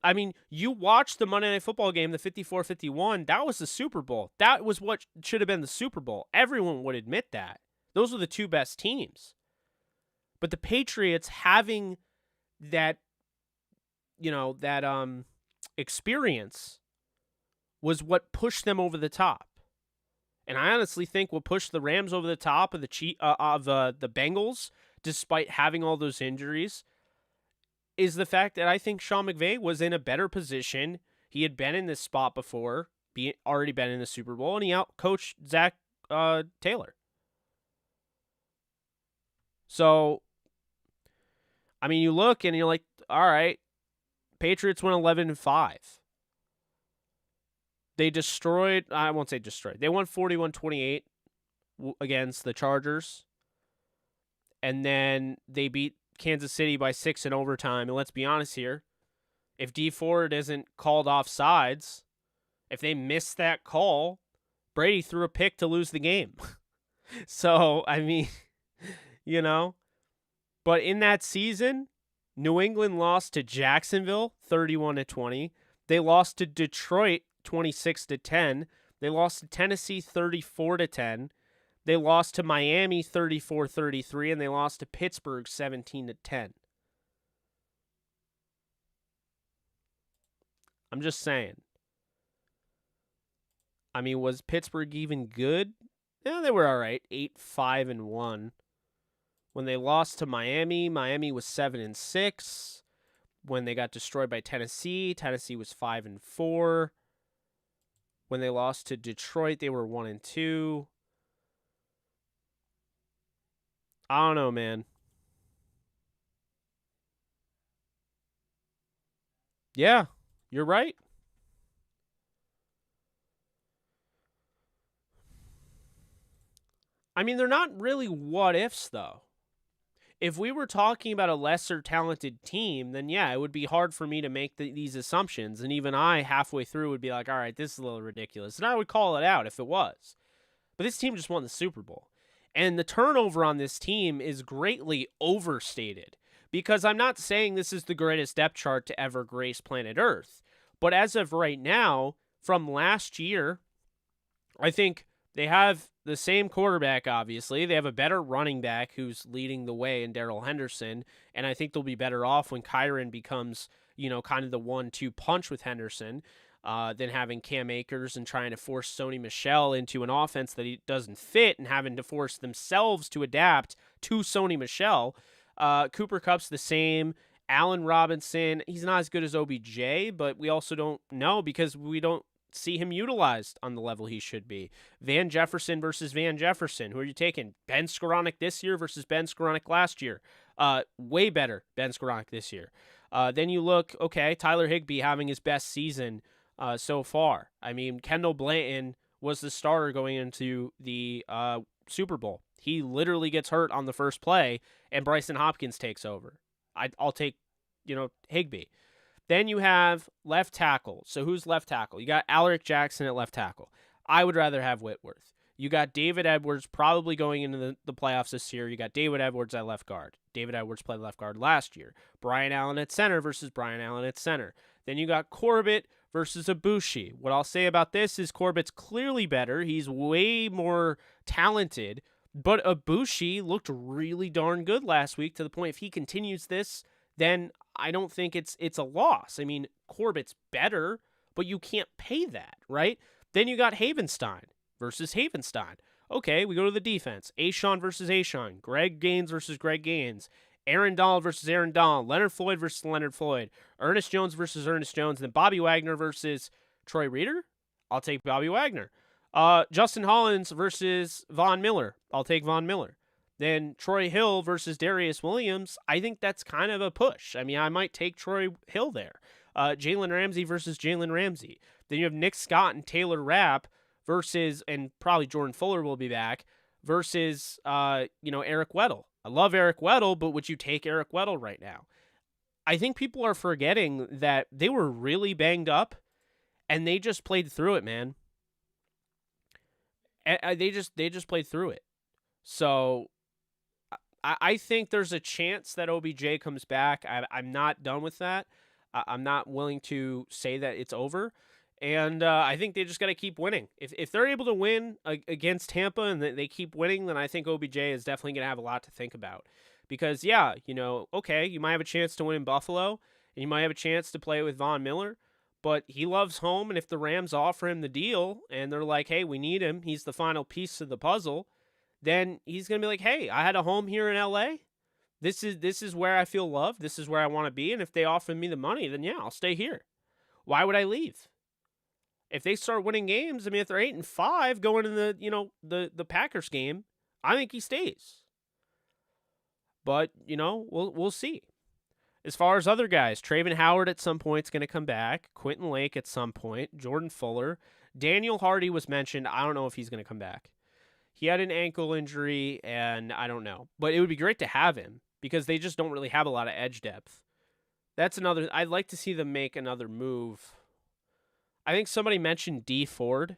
I mean, you watched the Monday Night Football game, the 54-51. That was the Super Bowl. That was what should have been the Super Bowl. Everyone would admit that. Those were the two best teams. But the Patriots having that, experience was what pushed them over the top. And I honestly think what pushed the Rams over the top of the Bengals, despite having all those injuries, is the fact that I think Sean McVay was in a better position. He had been in this spot before, already been in the Super Bowl, and he outcoached Zach Taylor. So, I mean, you look and you're like, all right, Patriots went 11-5. They destroyed, I won't say destroyed, they won 41-28 against the Chargers. And then they beat Kansas City by 6 in overtime. And let's be honest here, if Dee Ford isn't called offsides, if they miss that call, Brady threw a pick to lose the game. So, I mean, But in that season, New England lost to Jacksonville 31-20. They lost to Detroit 26-10. They lost to Tennessee 34-10. They lost to Miami 34-33, and they lost to Pittsburgh 17-10. I'm just saying. I mean, was Pittsburgh even good? Yeah, they were all right. 8-5-1. When they lost to Miami, Miami was 7-6. When they got destroyed by Tennessee, Tennessee was 5-4. When they lost to Detroit, they were 1-2. I don't know, man. Yeah, you're right. I mean, they're not really what ifs, though. If we were talking about a lesser talented team, then yeah, it would be hard for me to make these assumptions. And even I, halfway through, would be like, all right, this is a little ridiculous. And I would call it out if it was. But this team just won the Super Bowl. And the turnover on this team is greatly overstated. Because I'm not saying this is the greatest depth chart to ever grace planet Earth. But as of right now, from last year, I think they have the same quarterback, obviously. They have a better running back who's leading the way in Darrell Henderson. And I think they'll be better off when Kyren becomes, kind of the 1-2 punch with Henderson than having Cam Akers and trying to force Sony Michel into an offense that he doesn't fit and having to force themselves to adapt to Sony Michel. Cooper Kupp's the same. Allen Robinson, he's not as good as OBJ, but we also don't know because we don't see him utilized on the level he should be. Van Jefferson versus Van Jefferson. Who are you taking? Ben Skoranek this year versus Ben Skoranek last year. Way better Ben Skoranek this year. Then you look, okay, Tyler Higbee having his best season so far. I mean, Kendall Blanton was the starter going into the Super Bowl. He literally gets hurt on the first play, and Bryson Hopkins takes over. I'll take, Higbee. Then you have left tackle. So who's left tackle? You got Alaric Jackson at left tackle. I would rather have Whitworth. You got David Edwards probably going into the playoffs this year. You got David Edwards at left guard. David Edwards played left guard last year. Brian Allen at center versus Brian Allen at center. Then you got Corbett versus Ibushi. What I'll say about this is Corbett's clearly better. He's way more talented. But Ibushi looked really darn good last week to the point if he continues this, then I don't think it's a loss. I mean, Corbett's better, but you can't pay that, right? Then you got Havenstein versus Havenstein. Okay, we go to the defense. Ashawn versus Ashawn. Greg Gaines versus Greg Gaines. Aaron Donald versus Aaron Donald. Leonard Floyd versus Leonard Floyd. Ernest Jones versus Ernest Jones. And then Bobby Wagner versus Troy Reeder. I'll take Bobby Wagner. Justin Hollins versus Von Miller. I'll take Von Miller. Then Troy Hill versus Darius Williams. I think that's kind of a push. I mean, I might take Troy Hill there. Jalen Ramsey versus Jalen Ramsey. Then you have Nick Scott and Taylor Rapp versus, and probably Jordan Fuller will be back, versus, Eric Weddle. I love Eric Weddle, but would you take Eric Weddle right now? I think people are forgetting that they were really banged up, and they just played through it, man. They just played through it. So I think there's a chance that OBJ comes back. I'm not done with that. I'm not willing to say that it's over. And I think they just got to keep winning. If they're able to win against Tampa and they keep winning, then I think OBJ is definitely going to have a lot to think about. Because, yeah, okay, you might have a chance to win in Buffalo, and you might have a chance to play with Von Miller, but he loves home, and if the Rams offer him the deal, and they're like, hey, we need him, he's the final piece of the puzzle, then he's going to be like, hey, I had a home here in L.A., This is where I feel loved, this is where I want to be, and if they offer me the money, then yeah, I'll stay here. Why would I leave? If they start winning games, I mean, if they're 8-5 going in the Packers game, I think he stays. But, we'll see. As far as other guys, Traven Howard at some point is going to come back. Quentin Lake at some point. Jordan Fuller. Daniel Hardy was mentioned. I don't know if he's going to come back. He had an ankle injury, and I don't know. But it would be great to have him because they just don't really have a lot of edge depth. That's another. I'd like to see them make another move. I think somebody mentioned D Ford.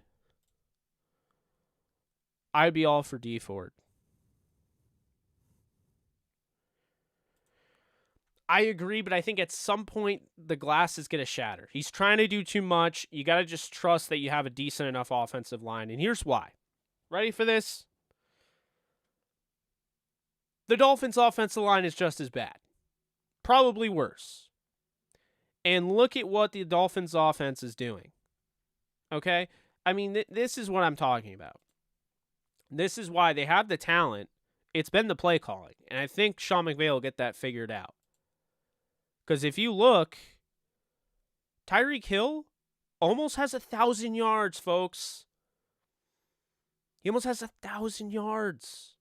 I'd be all for D Ford. I agree, but I think at some point the glass is going to shatter. He's trying to do too much. You got to just trust that you have a decent enough offensive line. And here's why. Ready for this? The Dolphins' offensive line is just as bad. Probably worse. And look at what the Dolphins' offense is doing. Okay? I mean, this is what I'm talking about. This is why they have the talent. It's been the play calling. And I think Sean McVay will get that figured out. Because if you look, Tyreek Hill almost has 1,000 yards, folks. He almost has 1,000 yards.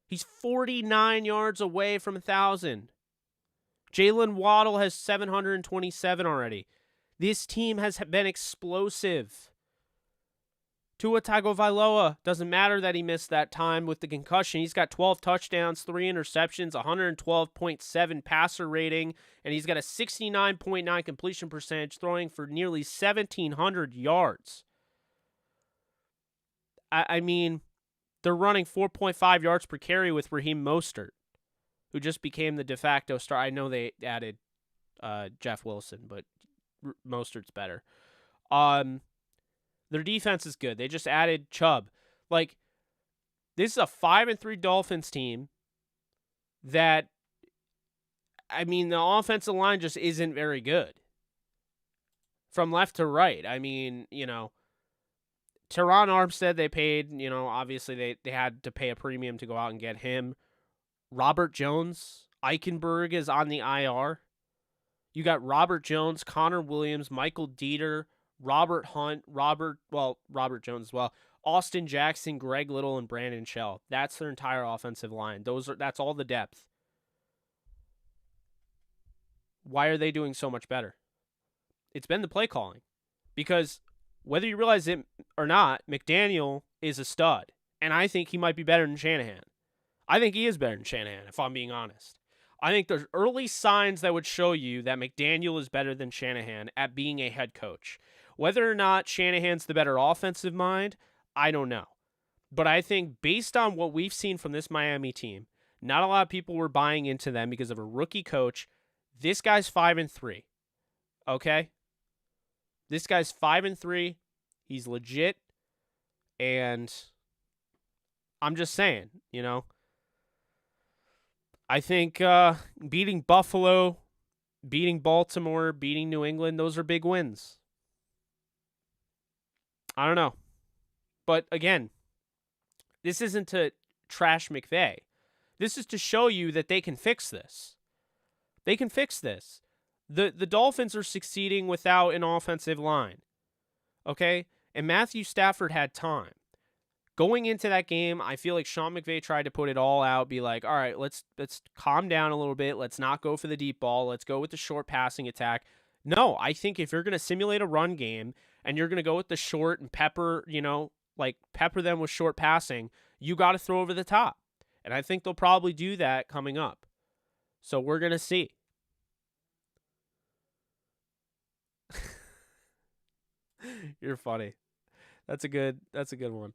He's 49 yards away from 1,000. Jalen Waddle has 727 already. This team has been explosive. Tua Tagovailoa, doesn't matter that he missed that time with the concussion. He's got 12 touchdowns, 3 interceptions, 112.7 passer rating, and he's got a 69.9 completion percentage, throwing for nearly 1,700 yards. I mean, they're running 4.5 yards per carry with Raheem Mostert, who just became the de facto star. I know they added Jeff Wilson, but Mostert's better. Their defense is good. They just added Chubb. Like, this is a 5-3 Dolphins team that, I mean, the offensive line just isn't very good. From left to right. I mean, Teron Armstead, they paid, obviously they had to pay a premium to go out and get him. Robert Jones, Eichenberg is on the IR. You got Robert Jones, Connor Williams, Michael Dieter, Robert Hunt, Robert Jones as well, Austin Jackson, Greg Little, and Brandon Shell. That's their entire offensive line. That's all the depth. Why are they doing so much better? It's been the play calling. Because whether you realize it or not, McDaniel is a stud. And I think he might be better than Shanahan. I think he is better than Shanahan, if I'm being honest. I think there's early signs that would show you that McDaniel is better than Shanahan at being a head coach. Whether or not Shanahan's the better offensive mind, I don't know. But I think based on what we've seen from this Miami team, not a lot of people were buying into them because of a rookie coach. This guy's 5-3. Okay? This guy's 5-3. He's legit. And I'm just saying, I think beating Buffalo, beating Baltimore, beating New England, those are big wins. I don't know. But again, this isn't to trash McVay. This is to show you that they can fix this. They can fix this. The Dolphins are succeeding without an offensive line. Okay? And Matthew Stafford had time. Going into that game, I feel like Sean McVay tried to put it all out, be like, all right, let's calm down a little bit. Let's not go for the deep ball. Let's go with the short passing attack. No, I think if you're going to simulate a run game and you're going to go with the short and pepper, pepper them with short passing, you got to throw over the top. And I think they'll probably do that coming up. So we're going to see. You're funny. That's a good one.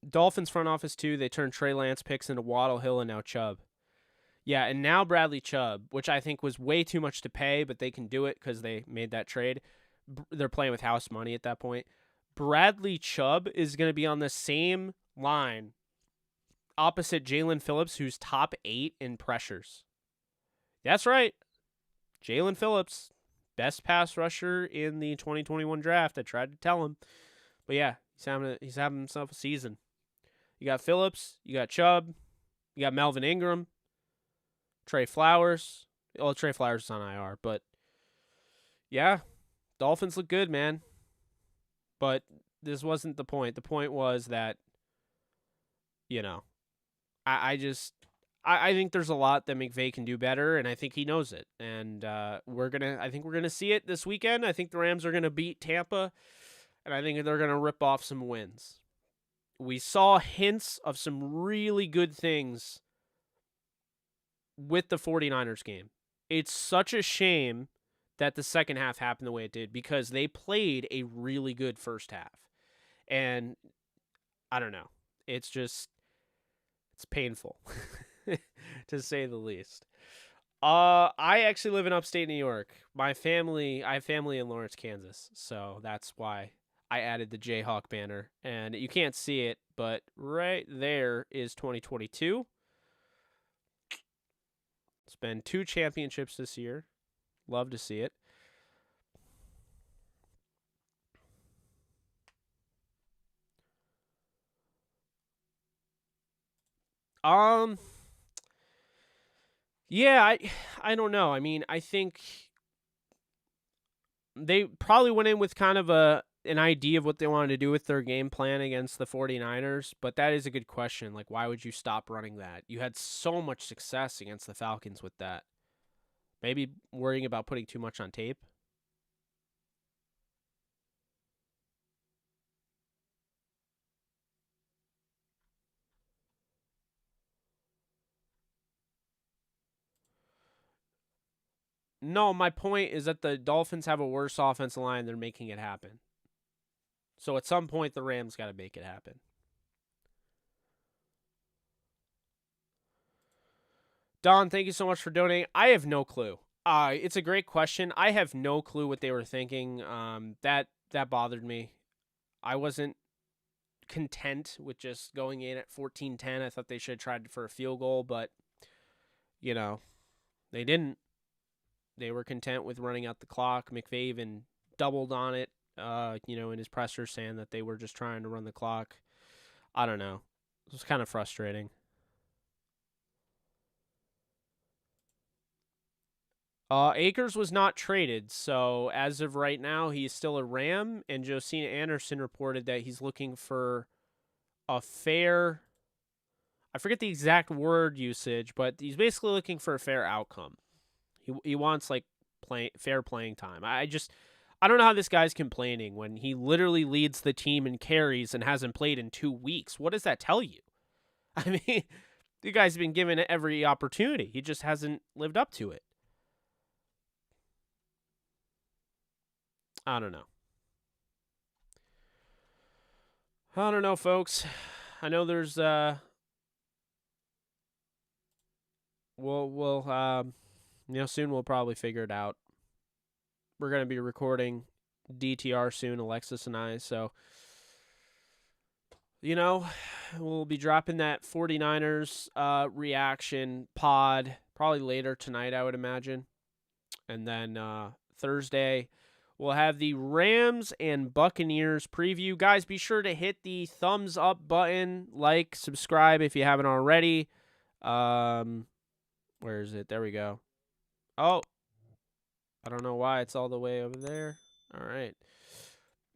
Dolphins front office too. They turned Trey Lance picks into Waddle, Hill, and now Chubb. Yeah, and now Bradley Chubb, which I think was way too much to pay, but they can do it because they made that trade. They're playing with house money at that point. Bradley Chubb is going to be on the same line opposite Jalen Phillips, who's top 8 in pressures. That's right. Jalen Phillips, best pass rusher in the 2021 draft. I tried to tell him. But yeah, he's having himself a season. You got Phillips, you got Chubb, you got Melvin Ingram, Trey Flowers. Well, Trey Flowers is on IR, but yeah, Dolphins look good, man. But this wasn't the point. The point was that, I think there's a lot that McVay can do better, and I think he knows it. And I think we're gonna see it this weekend. I think the Rams are gonna beat Tampa, and I think they're gonna rip off some wins. We saw hints of some really good things with the 49ers game. It's such a shame that the second half happened the way it did because they played a really good first half. And I don't know. It's painful to say the least. I actually live in upstate New York. I have family in Lawrence, Kansas. So that's why I added the Jayhawk banner. And you can't see it, but right there is 2022. It's been 2 championships this year. Love to see it. Yeah, I don't know. I mean, I think they probably went in with kind of an idea of what they wanted to do with their game plan against the 49ers, but that is a good question. Like, why would you stop running that? You had so much success against the Falcons with that. Maybe worrying about putting too much on tape? No, my point is that the Dolphins have a worse offensive line. They're making it happen. So at some point, the Rams got to make it happen. Don, thank you so much for donating. I have no clue. It's a great question. I have no clue what they were thinking. That bothered me. I wasn't content with just going in at 14-10. I thought they should have tried for a field goal, but, they didn't. They were content with running out the clock. McVay even doubled on it, in his presser, saying that they were just trying to run the clock. I don't know. It was kind of frustrating. Akers was not traded, so as of right now, he's still a Ram, and Josina Anderson reported that he's looking for a fair, I forget the exact word usage, but he's basically looking for a fair outcome. He wants, fair playing time. I don't know how this guy's complaining when he literally leads the team in carries and hasn't played in 2 weeks. What does that tell you? I mean, the guy's been given every opportunity. He just hasn't lived up to it. I don't know. I don't know, folks. I know there's soon we'll probably figure it out. We're going to be recording DTR soon, Alexis and I, so we'll be dropping that 49ers reaction pod probably later tonight, I would imagine. And then Thursday, we'll have the Rams and Buccaneers preview. Guys, be sure to hit the thumbs up button, like, subscribe if you haven't already. Where is it? There we go. Oh, I don't know why it's all the way over there. All right.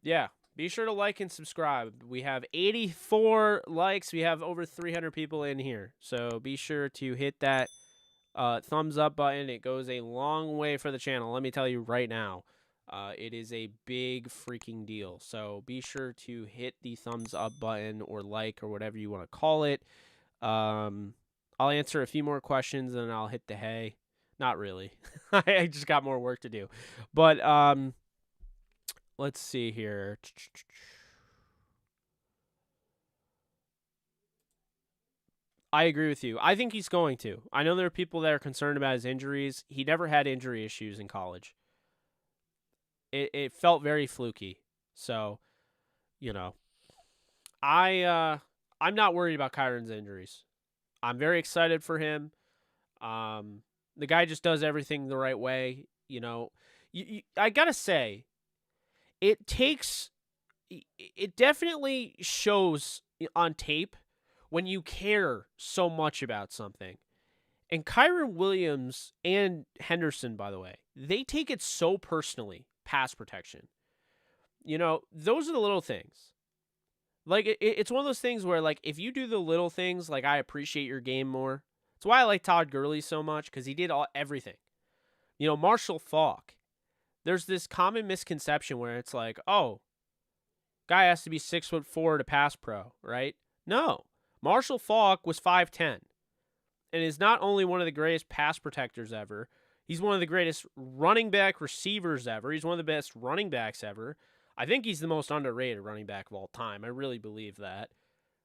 Yeah, be sure to like and subscribe. We have 84 likes. We have over 300 people in here. So be sure to hit that thumbs up button. It goes a long way for the channel. Let me tell you right now. It is a big freaking deal. So be sure to hit the thumbs up button or like or whatever you want to call it. I'll answer a few more questions and I'll hit the hay. Not really. I just got more work to do. But let's see here. I agree with you. I think he's going to. I know there are people that are concerned about his injuries. He never had injury issues in college. It felt very fluky. So, I'm not worried about Kyren's injuries. I'm very excited for him. The guy just does everything the right way. I gotta say, it definitely shows on tape when you care so much about something. And Kyren Williams and Henderson, by the way, they take it so personally, pass protection. Those are the little things. Like, it's one of those things where, like, if you do the little things, like, I appreciate your game more. That's why I like Todd Gurley so much, because he did everything. Marshall Faulk. There's this common misconception where it's like, oh, guy has to be 6'4" to pass pro, right? No. Marshall Faulk was 5'10", and is not only one of the greatest pass protectors ever, he's one of the greatest running back receivers ever. He's one of the best running backs ever. I think he's the most underrated running back of all time. I really believe that.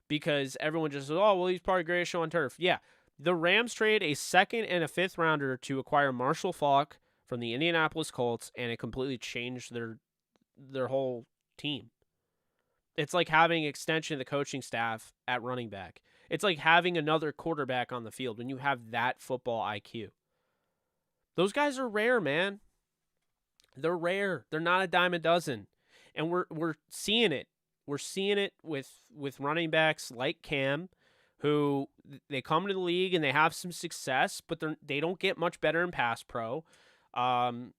Because everyone just says, oh, well, he's probably greatest show on turf. Yeah. The Rams traded a second and a fifth rounder to acquire Marshall Faulk from the Indianapolis Colts, and it completely changed their whole team. It's like having extension of the coaching staff at running back. It's like having another quarterback on the field when you have that football IQ. Those guys are rare, man. They're rare. They're not a dime a dozen. And we're seeing it. We're seeing it with running backs like Cam, who they come to the league and they have some success, but they don't get much better in pass pro. They're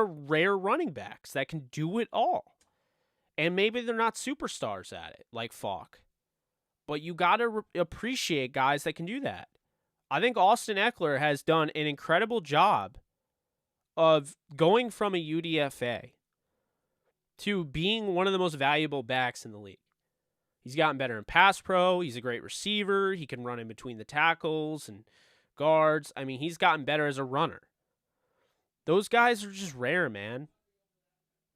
rare running backs that can do it all. And maybe they're not superstars at it, like Faulk. But you got to appreciate guys that can do that. I think Austin Eckler has done an incredible job of going from a UDFA to being one of the most valuable backs in the league. He's gotten better in pass pro. He's a great receiver. He can run in between the tackles and guards. I mean, he's gotten better as a runner. Those guys are just rare, man.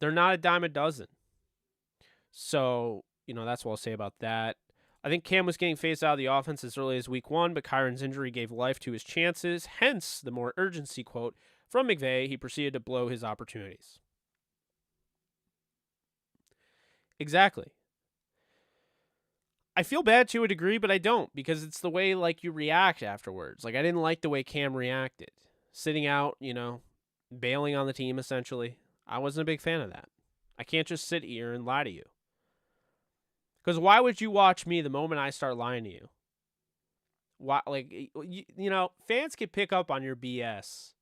They're not a dime a dozen. So, that's what I'll say about that. I think Cam was getting phased out of the offense as early as week 1, but Kyren's injury gave life to his chances. Hence, the more urgency quote from McVay. He proceeded to blow his opportunities. Exactly. I feel bad to a degree, but I don't, because it's the way, like, you react afterwards. Like, I didn't like the way Cam reacted. Sitting out, bailing on the team, essentially. I wasn't a big fan of that. I can't just sit here and lie to you. Because why would you watch me the moment I start lying to you? Why, fans can pick up on your BS.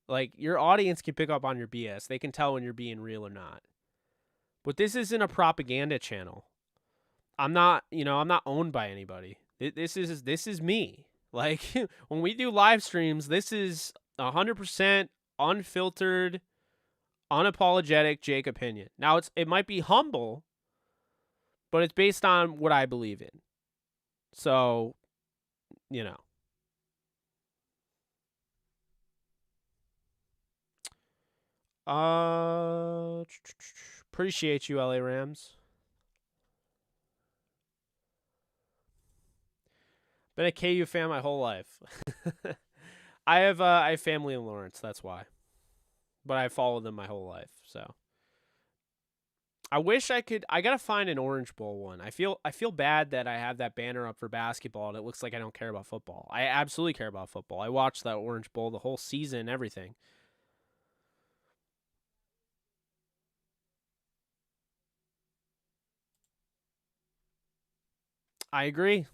Like, your audience can pick up on your BS. They can tell when you're being real or not. But this isn't a propaganda channel. I'm not owned by anybody. This is me. Like, when we do live streams, this is 100% unfiltered, unapologetic Jake opinion. Now, it might be humble, but it's based on what I believe in. So, appreciate you, LA Rams. Been a KU fan my whole life. I have family in Lawrence, that's why. But I followed them my whole life, so. I wish I could. I gotta find an Orange Bowl one. I feel bad that I have that banner up for basketball and it looks like I don't care about football. I absolutely care about football. I watched that Orange Bowl the whole season, everything. I agree,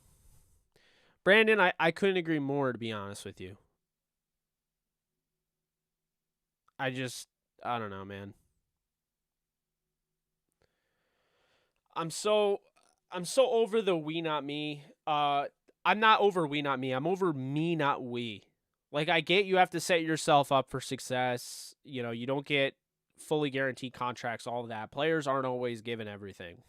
Brandon. I couldn't agree more, to be honest with you. I just I don't know, man. I'm so I'm so over the we not me. I'm not over we not me. I'm over me not we. Like I get you have to set yourself up for success. You know, you don't get fully guaranteed contracts, all of that. Players aren't always given everything.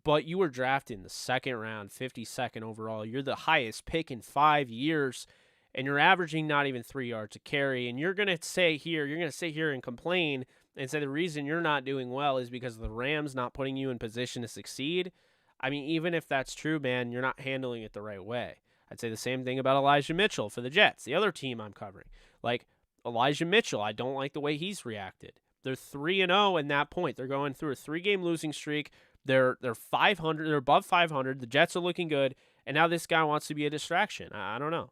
But you were drafted in the second round, 52nd overall. You're the highest pick in 5 years and you're averaging not even 3 yards a carry, and you're going to sit here and complain and say the reason you're not doing well is because of the Rams not putting you in position to succeed. I mean, even if that's true, man, you're not handling it the right way. I'd say the same thing about Elijah Mitchell for the Jets, the other team I'm covering. Like Elijah Mitchell, I don't like the way he's reacted. They're 3-0 in that point. They're going through a 3-game losing streak. They're 500, they're above 500. The Jets are looking good, and now this guy wants to be a distraction. I don't know.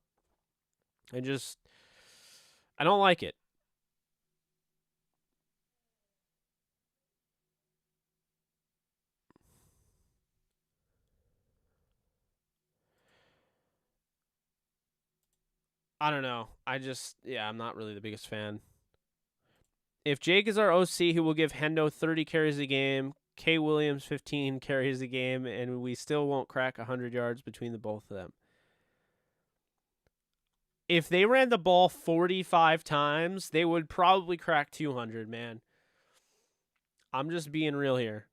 I don't like it. I don't know. Yeah, I'm not really the biggest fan. If Jake is our OC, he will give Hendo 30 carries a game, K. Williams 15 carries a game, and we still won't crack 100 yards between the both of them. If they ran the ball 45 times, they would probably crack 200, man. I'm just being real here.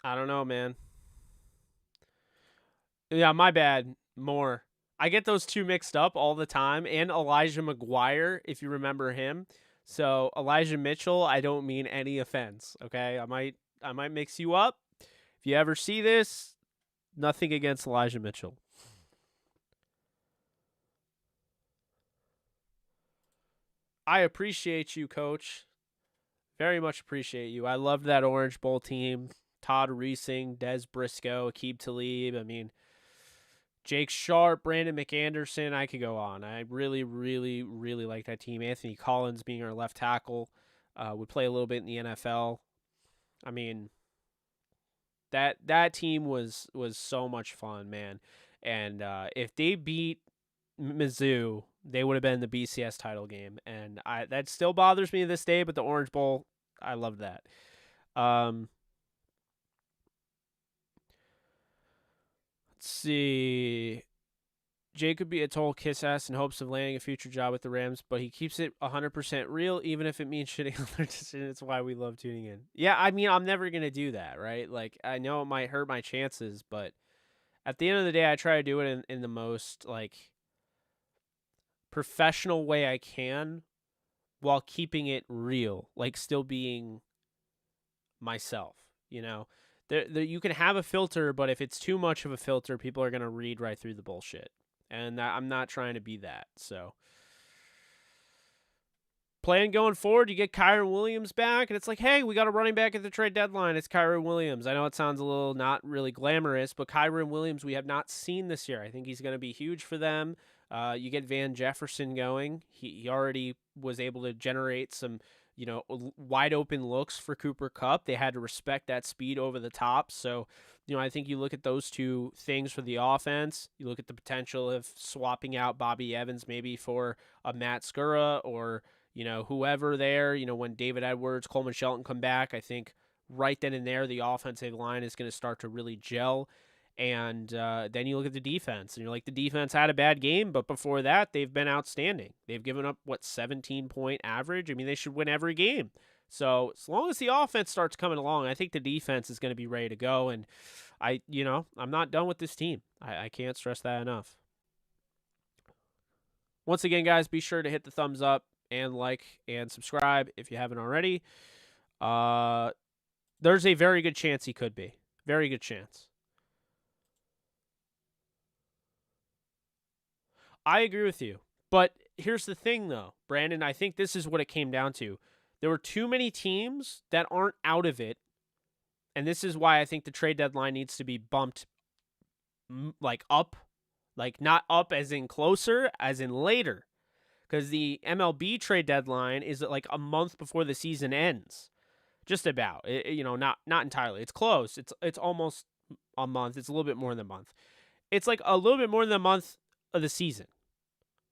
I don't know, man. Yeah, my bad. More. I get those two mixed up all the time. And Elijah McGuire, if you remember him. So Elijah Mitchell, I don't mean any offense. Okay, I might mix you up. If you ever see this, nothing against Elijah Mitchell. I appreciate you, Coach. Very much appreciate you. I loved that Orange Bowl team. Todd Reesing, Des Briscoe, Aqib Talib. I mean, Jake Sharp, Brandon McAnderson. I could go on. I really, really, really like that team. Anthony Collins being our left tackle. Would play a little bit in the NFL. I mean, that team was so much fun, man. And if they beat Mizzou, they would have been the BCS title game, and I that still bothers me to this day. But the Orange Bowl, I love that. Um, let's see. Jake could be a total kiss ass in hopes of landing a future job with the Rams, but he keeps it 100% real, even if it means shitting on their decision. It's why we love tuning in. Yeah, I mean, I'm never gonna do that, right? Like, I know it might hurt my chances, but at the end of the day, I try to do it in the most like professional way I can while keeping it real, like still being myself, you know. You can have a filter, but if it's too much of a filter, people are going to read right through the bullshit. And I'm not trying to be that. So, plan going forward, you get Kyren Williams back, and it's like, hey, we got a running back at the trade deadline. It's Kyren Williams. I know it sounds a little not really glamorous, but Kyren Williams we have not seen this year. I think he's going to be huge for them. You get Van Jefferson going. He already was able to generate some, wide open looks for Cooper Kupp. They had to respect that speed over the top. So, I think you look at those two things for the offense. You look at the potential of swapping out Bobby Evans maybe for a Matt Skura or whoever there, when David Edwards, Coleman Shelton come back, I think right then and there, the offensive line is going to start to really gel. And then you look at the defense, and you're like, the defense had a bad game, but before that, they've been outstanding. They've given up, 17-point average? I mean, they should win every game. So as long as the offense starts coming along, I think the defense is going to be ready to go. And I'm not done with this team. I can't stress that enough. Once again, guys, be sure to hit the thumbs up and like and subscribe if you haven't already. There's a very good chance he could be. Very good chance. I agree with you. But here's the thing, though, Brandon. I think this is what it came down to. There were too many teams that aren't out of it. And this is why I think the trade deadline needs to be bumped up. Like not up as in closer, as in later. Because the MLB trade deadline is like a month before the season ends. Just about. Not entirely. It's close. It's almost a month. It's a little bit more than a month. It's like a little bit more than a month of the season.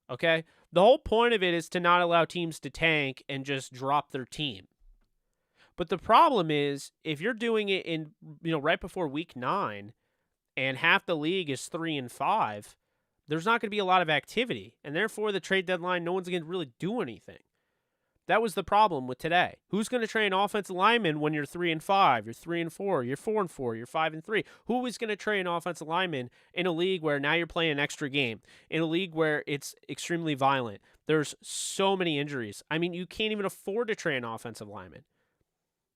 Okay? The whole point of it is to not allow teams to tank and just drop their team. But the problem is, if you're doing it in, right before week 9 and half the league is 3-5, there's not going to be a lot of activity. And therefore, the trade deadline, no one's going to really do anything. That was the problem with today. Who's going to train offensive linemen when you're 3-5, you're 3-4, you're 4-4, you're 5-3? Who is going to train offensive linemen in a league where now you're playing an extra game, in a league where it's extremely violent? There's so many injuries. I mean, you can't even afford to train offensive linemen.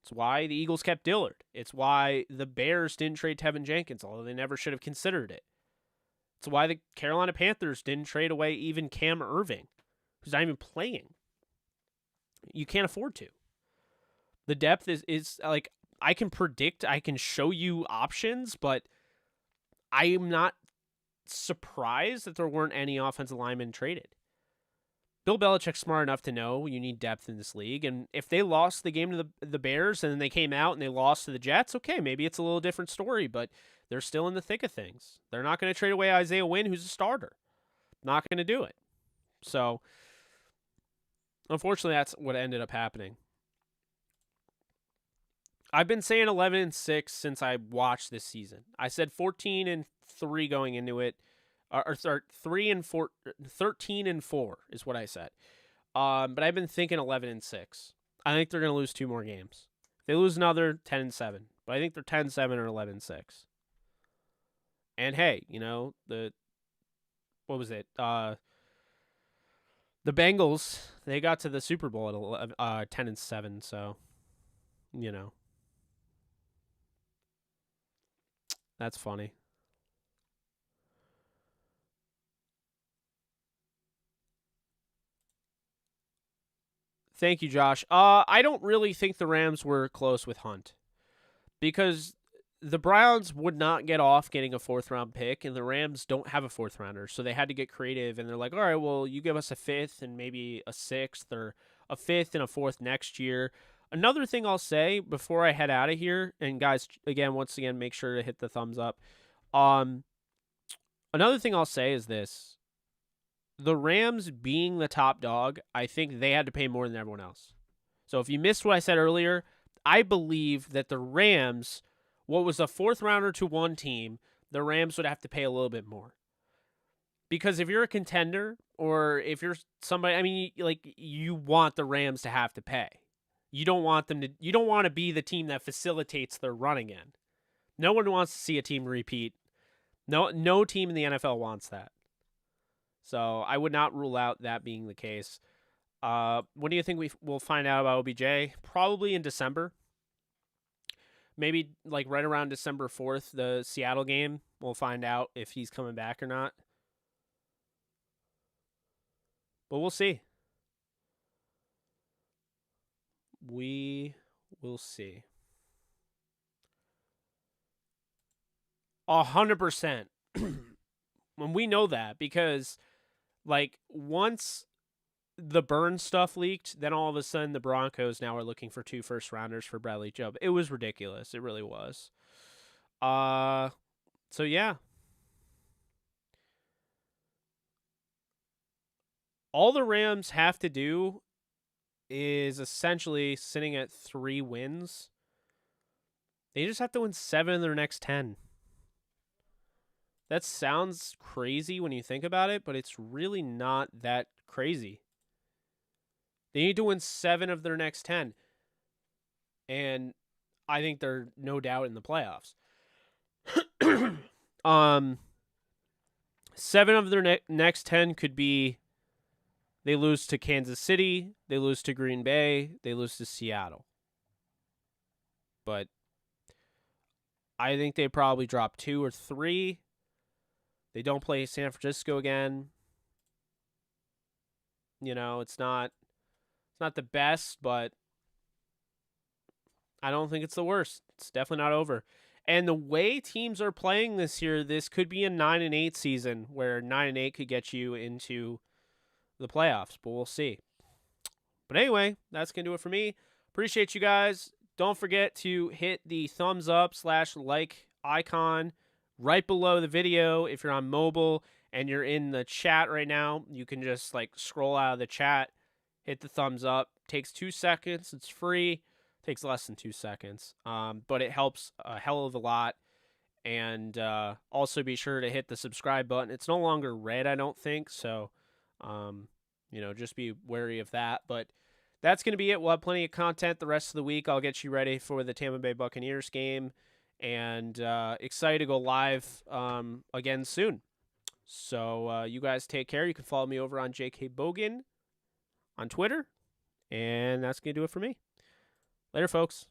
It's why the Eagles kept Dillard. It's why the Bears didn't trade Tevin Jenkins, although they never should have considered it. It's why the Carolina Panthers didn't trade away even Cam Irving, who's not even playing. You can't afford to. The depth is like, I can predict, I can show you options, but I am not surprised that there weren't any offensive linemen traded. Bill Belichick's smart enough to know you need depth in this league, and if they lost the game to the Bears and then they came out and they lost to the Jets, okay, maybe it's a little different story, but they're still in the thick of things. They're not going to trade away Isaiah Wynn, who's a starter. Not going to do it. So, unfortunately, that's what ended up happening. I've been saying 11-6 since I watched this season. I said 14-3 going into it, or 3-4, 13-4 is what I said. But I've been thinking 11-6. I think they're going to lose 2 more games. If they lose another, 10-7. But I think they're 10-7 or 11-6. And hey, what was it? The Bengals, they got to the Super Bowl at 10-7, so that's funny. Thank you, Josh. I don't really think the Rams were close with Hunt because the Browns would not get off getting a 4th-round pick, and the Rams don't have a 4th-rounder, so they had to get creative, and they're like, all right, well, you give us a 5th and maybe a 6th or a 5th and a 4th next year. Another thing I'll say before I head out of here, and guys, once again, make sure to hit the thumbs up. Another thing I'll say is this. The Rams being the top dog, I think they had to pay more than everyone else. So if you missed what I said earlier, I believe that the Rams, what was a 4th-rounder to one team, the Rams would have to pay a little bit more. Because if you're a contender or if you're somebody, you want the Rams to have to pay. You don't want to be the team that facilitates their run again. No one wants to see a team repeat. No team in the NFL wants that. So I would not rule out that being the case. When do you think we'll find out about OBJ? Probably in December. Maybe right around December 4th, the Seattle game, we'll find out if he's coming back or not. But we'll see. We will see. 100%. When we know that because once the Burns stuff leaked, then all of a sudden the Broncos now are looking for 2 first-rounders for Bradley Chubb. It was ridiculous. It really was. So yeah. All the Rams have to do is essentially sitting at 3 wins. They just have to win 7 of their next 10. That sounds crazy when you think about it, but it's really not that crazy. They need to win 7 of their next 10. and I think they're no doubt in the playoffs. 7 of their next 10 could be they lose to Kansas City, they lose to Green Bay, they lose to Seattle. But I think they probably drop 2 or 3. They don't play San Francisco again. It's not the best, but I don't think it's the worst. It's definitely not over. And the way teams are playing this year, this could be a 9-8 season where 9-8 could get you into the playoffs, but we'll see. But anyway, that's going to do it for me. Appreciate you guys. Don't forget to hit the thumbs up / like icon right below the video. If you're on mobile and you're in the chat right now, you can just scroll out of the chat, hit the thumbs up. Takes 2 seconds. It's free. Takes less than 2 seconds. But it helps a hell of a lot. And also be sure to hit the subscribe button. It's no longer red, I don't think. So, just be wary of that. But that's going to be it. We'll have plenty of content the rest of the week. I'll get you ready for the Tampa Bay Buccaneers game. And excited to go live again soon. So you guys take care. You can follow me over on JK Bogan on Twitter. And that's going to do it for me. Later, folks.